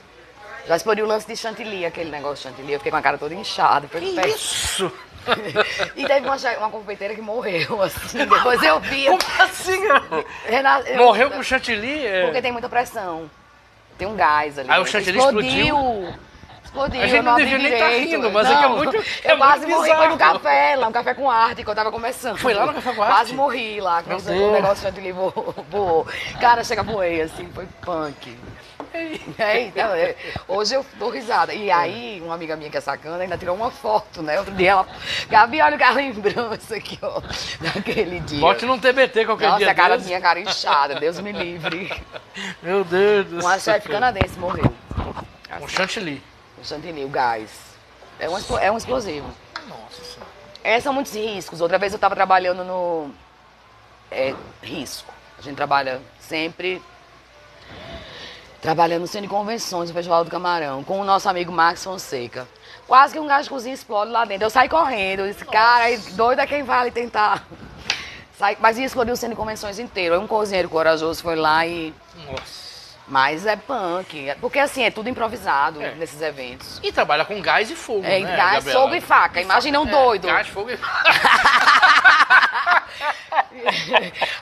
Já explodiu o lance de chantilly, aquele negócio de chantilly. Eu fiquei com a cara toda inchada. Que isso? E teve uma confeiteira que morreu, assim. Depois eu vi. Como assim? Morreu com chantilly? Porque tem muita pressão. Tem um gás ali. Aí o chantilly explodiu. Explodiu, A gente não devia nem estar rindo, mas é que é muito eu quase muito morri, foi no bizarro. café, lá, um café com arte, que eu tava começando. Foi lá no café com arte? Quase morri lá, quando o negócio de chantilly voou. Cara, chega a voei, assim, foi punk. Então, hoje eu dou risada. E aí, uma amiga minha que é sacana ainda tirou uma foto, né? Outro dia ela... Gabi, olha a lembrança aqui, ó, daquele dia. Bote num TBT qualquer dia. Nossa, minha cara inchada, Deus me livre. Meu Deus do céu. Uma chefe canadense morreu. Um chantilly. O chantilly, o gás. É um explosivo. Nossa Senhora. São muitos riscos. Outra vez eu estava trabalhando no... risco. A gente trabalha sempre... Trabalhando no Centro de Convenções, no Festival do Camarão, com o nosso amigo Max Fonseca. Quase que um gás de cozinha explode lá dentro. Eu saí correndo. Esse cara, doido é quem vai ali tentar. Mas ia explodir o Centro de Convenções inteiro. Aí um cozinheiro corajoso foi lá e... Nossa. Mas é punk. Porque assim, é tudo improvisado nesses eventos. E trabalha com gás e fogo, né, gás, Gabriela? fogo e faca. Imagina um doido. Gás, fogo e faca.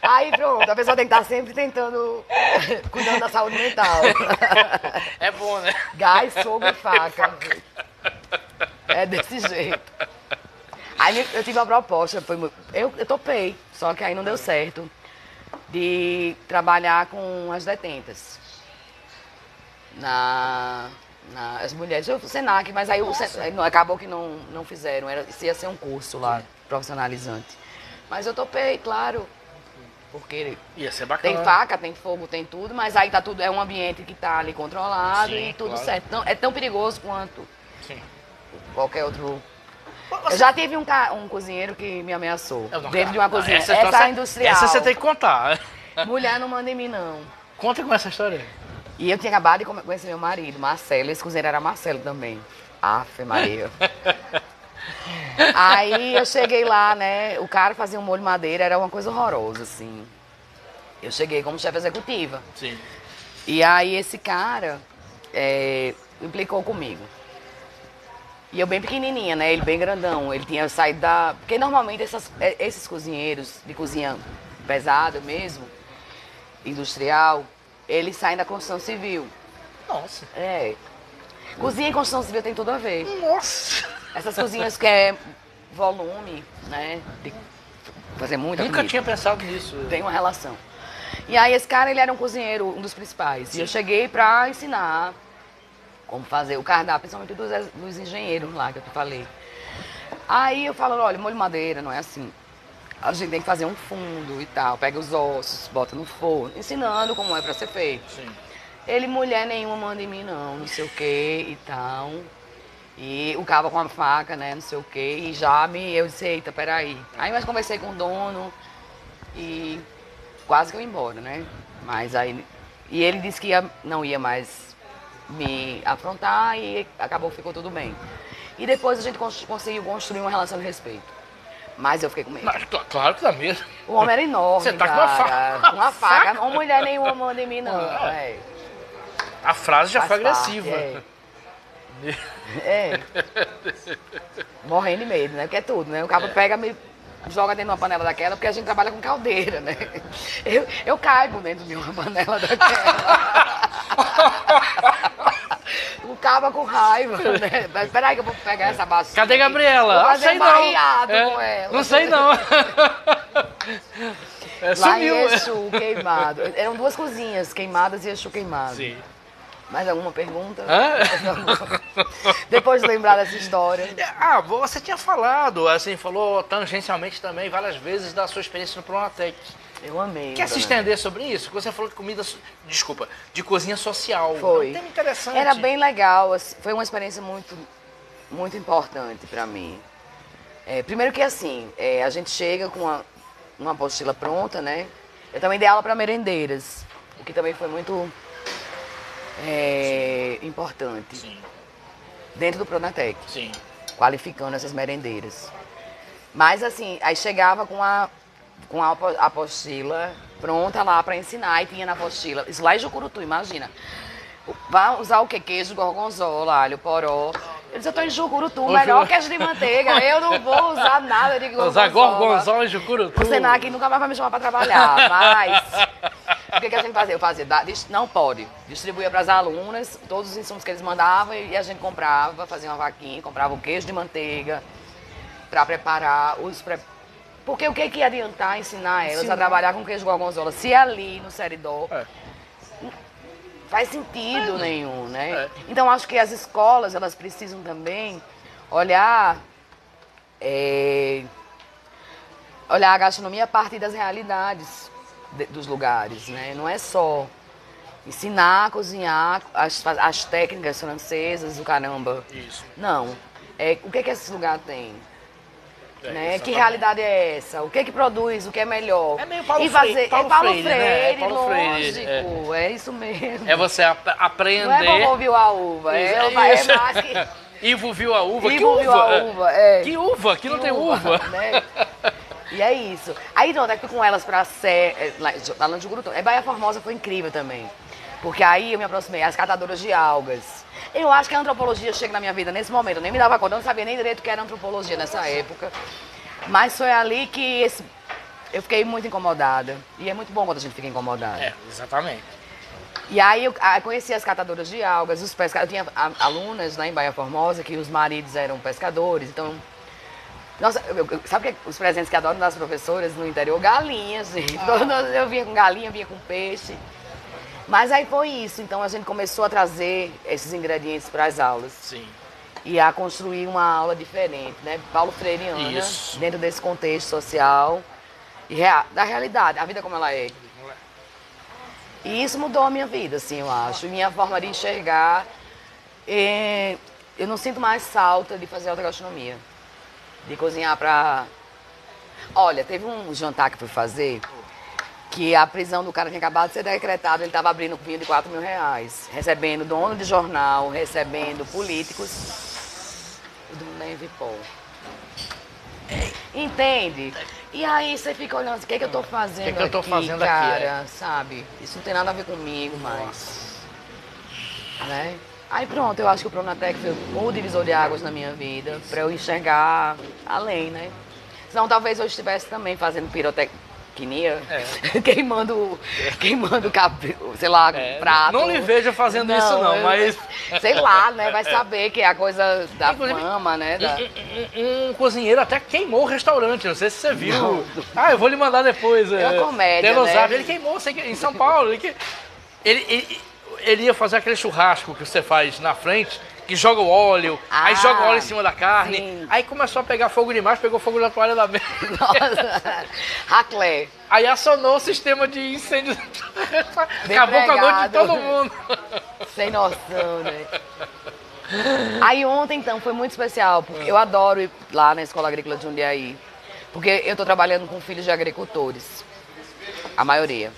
Aí pronto, a pessoa tem que estar sempre tentando, cuidando da saúde mental. É bom, né? Gás, fogo e faca. É desse jeito. Aí eu tive uma proposta, eu topei, só que aí não deu certo, de trabalhar com as detentas. As mulheres, o Senac, mas aí acabou que não fizeram, ia ser um curso lá, profissionalizante. Mas eu topei, claro. porque ia ser bacana. Tem faca, tem fogo, tem tudo, mas aí tá tudo, é um ambiente que tá ali controlado. Sim, e tudo claro. Certo. Então, é tão perigoso quanto qualquer outro. Eu já tive um cozinheiro que me ameaçou, dentro de uma cozinha. Essa industrial. Essa você tem que contar. Mulher não manda em mim, não. Conta com essa história. E eu tinha acabado de conhecer meu marido, Marcelo. Esse cozinheiro era Marcelo também. Afe Maria. Aí eu cheguei lá, né? O cara fazia um molho madeira, era uma coisa horrorosa, assim. Eu cheguei como chefe executiva. Sim. E aí esse cara implicou comigo. E eu bem pequenininha, né? Ele bem grandão. Ele tinha saído da... Porque normalmente esses cozinheiros de cozinha pesada mesmo, industrial, eles saem da construção civil. Nossa. Cozinha e construção civil tem tudo a ver. Nossa. Essas cozinhas que é volume, né? De fazer muita Nunca comida. Tinha pensado nisso. Tem uma relação. E aí esse cara, ele era um cozinheiro, um dos principais. Sim. E eu cheguei pra ensinar como fazer o cardápio, principalmente dos engenheiros lá que eu te falei. Aí eu falo, olha, molho madeira não é assim. A gente tem que fazer um fundo e tal. Pega os ossos, bota no forno, ensinando como é pra ser feito. Sim. Ele, mulher nenhuma manda em mim não sei o que e tal. E o cabo com a faca, né, não sei o que. E eu disse, eita, peraí. Aí eu conversei com o dono e quase que eu ia embora, né? Mas aí... E ele disse que não ia mais me afrontar e ficou tudo bem. E depois a gente conseguiu construir uma relação de respeito. Mas eu fiquei com medo. Mas, claro que dá medo. O homem era enorme, você tá cara. Com uma faca. Uma faca. Uma mulher nenhuma manda em mim, não. A frase já foi agressiva. Morrendo de medo, né? Porque é tudo, né? O cabo pega, me joga dentro de uma panela daquela, porque a gente trabalha com caldeira, né? Eu caibo dentro de uma panela daquela. O cabo com raiva, né? Mas peraí que eu vou pegar essa bacia. Cadê Gabriela? Vou fazer não. Com ela. Não sei não. Lá em Exu, queimado. Eram duas cozinhas, queimadas e Exu queimado. Sim. Mais alguma pergunta? Depois de lembrar dessa história. Você tinha falado, assim, falou tangencialmente também várias vezes da sua experiência no Pronatec. Eu amei. Quer se estender sobre isso? Você falou de de cozinha social. Foi. É um tema interessante. Era bem legal, foi uma experiência muito, muito importante para mim. Primeiro que assim, a gente chega com uma apostila pronta, né? Eu também dei aula para merendeiras, o que também foi muito importante. Sim. Dentro do Pronatec. Sim. Qualificando essas merendeiras. Mas assim, aí chegava com a apostila pronta lá para ensinar e tinha na apostila. Isso lá em Jucurutu, imagina. Vai usar o quê? Queijo, gorgonzola, alho, poró. Eu disse, eu tô em Jucurutu, melhor queijo de manteiga. Eu não vou usar nada de gorgonzola. Usar gorgonzola em Jucurutu. O Senac nunca mais vai me chamar para trabalhar, mas... O que a gente fazia? Eu fazia, não pode. Distribuía para as alunas todos os insumos que eles mandavam e a gente comprava, fazia uma vaquinha, comprava o queijo de manteiga para preparar os... Porque o que ia adiantar ensinar elas a trabalhar com queijo gorgonzola? Se ali no Seridó faz sentido nenhum, né? Então acho que as escolas, elas precisam também olhar a gastronomia a partir das realidades dos lugares, né? Não é só ensinar a cozinhar as técnicas francesas do caramba. Isso. Não. O que esse lugar tem? Né? Que realidade é essa? O que produz? O que é melhor? É meio Paulo Freire. Paulo Freire, né? Paulo lógico. Freire, é isso mesmo. É você aprender... Não é vovô viu a uva. É mais que... Ivo viu a uva. Ivo viu a uva. Que uva? Aqui não tem uva. Né? E é isso. Aí, não, fui com elas pra lá no Jucurutu. Baía Formosa foi incrível também. Porque aí eu me aproximei, as catadoras de algas. Eu acho que a antropologia chega na minha vida nesse momento. Eu nem me dava conta, eu não sabia nem direito o que era antropologia nessa época. Mas foi ali que eu fiquei muito incomodada. E é muito bom quando a gente fica incomodada. Exatamente. E aí eu conheci as catadoras de algas, os pescadores. Eu tinha alunas lá em Baía Formosa que os maridos eram pescadores, então... Nossa, sabe que os presentes que adoram das professoras no interior? Galinhas, gente. Eu vinha com galinha, vinha com peixe. Mas aí foi isso, então a gente começou a trazer esses ingredientes para as aulas. Sim. E a construir uma aula diferente, né? Paulo Freireana, dentro desse contexto social. da realidade, a vida como ela é. E isso mudou a minha vida, assim, eu acho. Minha forma de enxergar. Eu não sinto mais falta de fazer alta gastronomia. De cozinhar pra... Olha, teve um jantar que eu fui fazer, que a prisão do cara tinha acabado de ser decretada, ele estava abrindo vinho de R$4.000, recebendo dono de jornal, recebendo políticos do Navy Paul. Entende? E aí você fica olhando, o que é que eu tô fazendo aqui, eu tô fazendo cara, aqui, sabe? Isso não tem nada a ver comigo, mas... Né? Aí pronto, eu acho que o Pronatec foi o divisor de águas na minha vida, pra eu enxergar além, né? Senão talvez eu estivesse também fazendo pirotecnia, queimando sei lá, prato. Não lhe vejo fazendo isso não, mas... Sei lá, né? Vai saber que é a coisa da fama, né? Um cozinheiro até queimou o restaurante, não sei se você viu. Não. Ah, eu vou lhe mandar depois. É uma comédia, né? Ele queimou em São Paulo. Ele ia fazer aquele churrasco que você faz na frente, que joga o óleo, aí joga o óleo em cima da carne, sim. Aí começou a pegar fogo demais, pegou fogo na toalha da mesa. Nossa, raclé. Aí acionou o sistema de incêndio. Acabou com a noite de todo mundo. Sem noção, né? Aí ontem, então, foi muito especial, porque eu adoro ir lá na Escola Agrícola de Jundiaí, porque eu tô trabalhando com filhos de agricultores, a maioria.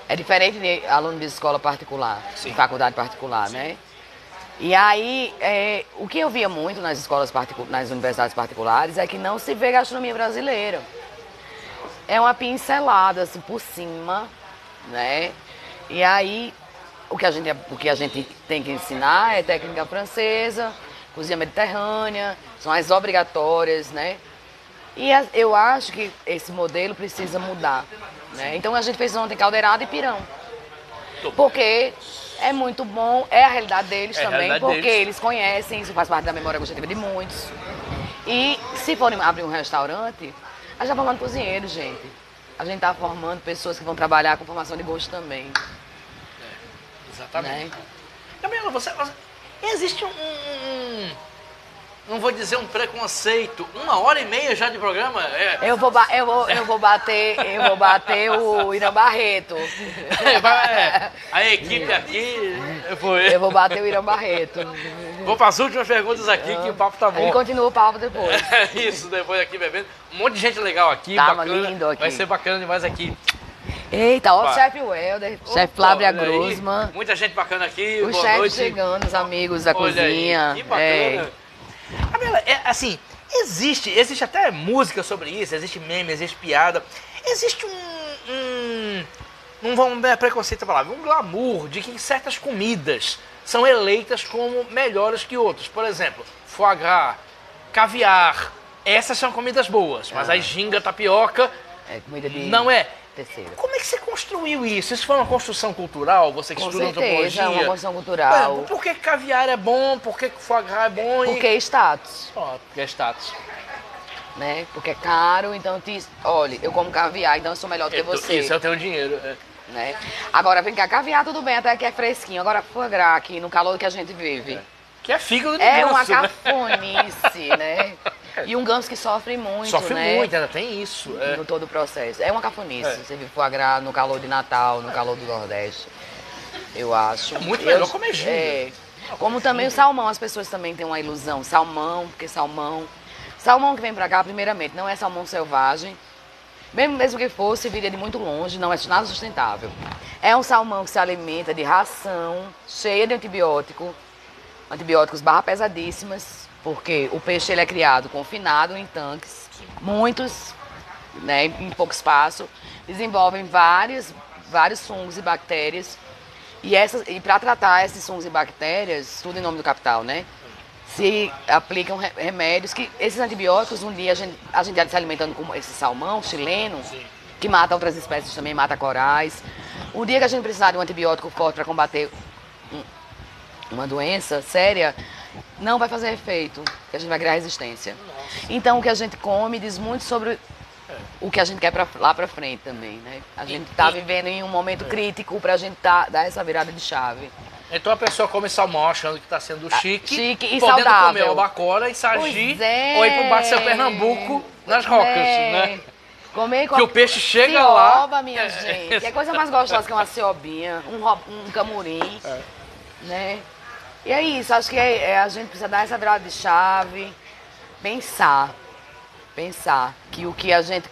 É diferente de aluno de escola particular, sim, de faculdade particular, né? E aí, o que eu via muito nas nas universidades particulares é que não se vê gastronomia brasileira. É uma pincelada, assim, por cima, né? E aí, o que a gente tem que ensinar é técnica francesa, cozinha mediterrânea, são as obrigatórias, né? E eu acho que esse modelo precisa mudar, né? Então a gente fez ontem caldeirada e pirão. Porque é muito bom, é a realidade deles também, porque eles conhecem, isso faz parte da memória gustativa de muitos. E se forem abrir um restaurante, a gente está formando cozinheiros, gente. A gente está formando pessoas que vão trabalhar com formação de gosto também. Exatamente. Né? Gabriela, existe não vou dizer um preconceito, 1h30 já de programa? Eu vou bater o Irã Barreto. A equipe aqui Eu vou bater o Irã Barreto. Vou para as últimas perguntas aqui, que o papo tá bom. E continua o papo depois. Isso, depois aqui bebendo. Um monte de gente legal aqui, bacana. Lindo aqui. Vai ser bacana demais aqui. Eita, ó o chefe Welder, chefe Flávia Grossman. Muita gente bacana aqui. Os chefes chegando, os amigos da cozinha. Aí, que bacana. Assim, existe até música sobre isso, existe meme, existe piada, existe não vamos ver preconceito a palavra, um glamour de que certas comidas são eleitas como melhores que outras. Por exemplo, foie gras, caviar, essas são comidas boas, mas a ginga, tapioca, comida de... não é. Terceira. Como é que você construiu isso? Isso foi uma construção cultural? Você que estuda antropologia? É uma construção cultural. Por que caviar é bom? Por que foie gras é bom? Porque é status. Porque é status. Né? Porque é caro, então olha, eu como caviar, então eu sou melhor do que você. Isso, eu tenho dinheiro. Né? Agora, vem cá, caviar tudo bem, até que é fresquinho. Agora, foie gras aqui, no calor que a gente vive. Que é fígado de ganso, uma cafonice, né? E um ganso que sofre muito, Sofre né? muito, ainda tem isso. No todo o processo. É uma cafonice. Você vive foie gras no calor de Natal, no calor do Nordeste. Eu acho. É muito melhor comer ginga. Como também o salmão, as pessoas também têm uma ilusão. Salmão, porque salmão que vem pra cá, primeiramente, não é salmão selvagem. Mesmo que fosse, viria de muito longe, não é nada sustentável. É um salmão que se alimenta de ração, cheia de antibióticos pesadíssimas, porque o peixe ele é criado confinado em tanques, muitos, né, em pouco espaço, desenvolvem vários fungos e bactérias, e para tratar esses fungos e bactérias, tudo em nome do capital, né, se aplicam remédios que, esses antibióticos, um dia a gente já se alimentando com esse salmão chileno, que mata outras espécies também, mata corais. Um dia que a gente precisar de um antibiótico forte para combater uma doença séria, não vai fazer efeito, que a gente vai criar resistência. Então, o que a gente come diz muito sobre o que a gente quer lá pra frente também, né? A gente tá vivendo em um momento crítico pra gente dar essa virada de chave. Então a pessoa come salmão achando que tá sendo chique e podendo saudável. Comer albacora e sagi, ou ir pro Bar Seu Pernambuco nas rocas, né? Comer que o peixe chega cioba, lá. Minha gente. Que é coisa mais gostosa que uma ciobinha, um camurim, né? E é isso, acho que a gente precisa dar essa virada de chave, pensar que o que a gente...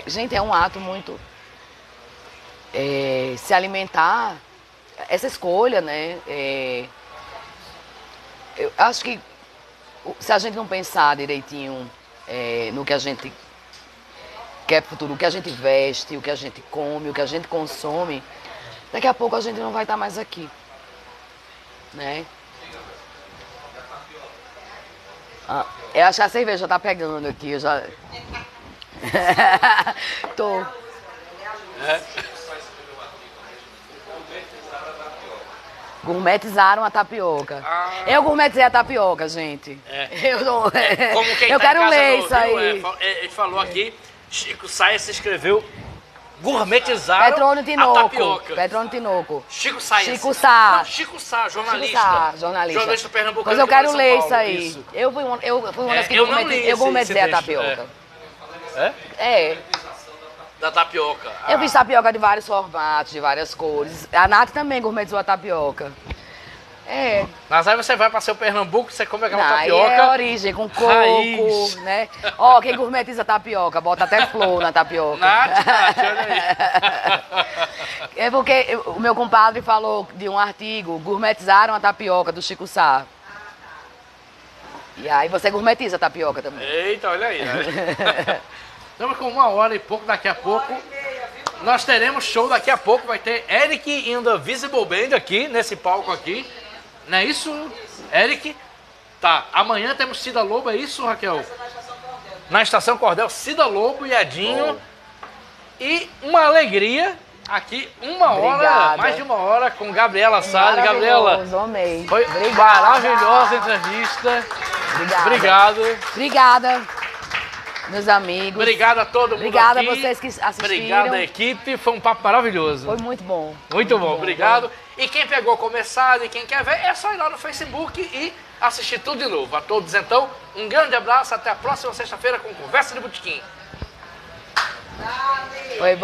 gente, é um ato muito... se alimentar, essa escolha, né? Eu acho que se a gente não pensar direitinho no que a gente quer pro futuro, o que a gente veste, o que a gente come, o que a gente consome, daqui a pouco a gente não vai estar mais aqui, né? Eu acho que a cerveja tá pegando aqui, eu já... Tô. Gourmetizaram a tapioca. Eu gourmetizei a tapioca, gente. Eu quero ler isso aí. Ele falou aqui, Chico Saia se escreveu gourmetizaram Petrônio Tinoco. a tapioca. Petrônio Tinoco. Chico Saia. Chico Sá. Não, Chico Sá, jornalista. Chico Sá, jornalista. Jornalista pernambucano. Pois eu quero ler Paulo, isso aí. Isso. Eu fui uma das que eu gourmetizei a tapioca. Da tapioca. Eu fiz tapioca de vários formatos, de várias cores. A Nath também gourmetizou a tapioca. Mas aí você vai para seu Pernambuco, você come aquela Aí tapioca. é origem, com coco, raiz. né? Ó, quem gourmetiza tapioca, bota até flor na tapioca. Nath, olha aí. É porque o meu compadre falou de um artigo, gourmetizaram a tapioca do Chico Sá. E aí você gourmetiza a tapioca também. Eita, olha aí. Né? Estamos com 1h e pouco, daqui a pouco. Nós teremos show daqui a pouco, vai ter Eric and the Visible Band aqui, nesse palco aqui. Não é isso, Eric? Tá, amanhã temos Cida Lobo, é isso, Raquel? Na Estação Cordel, Cida Lobo e Edinho. E uma alegria aqui, mais de 1 hora com Gabriela Salles. Gabriela, amei. foi maravilhosa a entrevista. Obrigado. Obrigada, meus amigos. Obrigado a todo mundo. Obrigada aqui. a vocês que assistiram. Obrigado à equipe, foi um papo maravilhoso. Foi muito bom. Muito bom, obrigado. E quem pegou começado e quem quer ver, é só ir lá no Facebook e assistir tudo de novo. A todos, então, um grande abraço, até a próxima sexta-feira com Conversa de Botequim. Foi bom.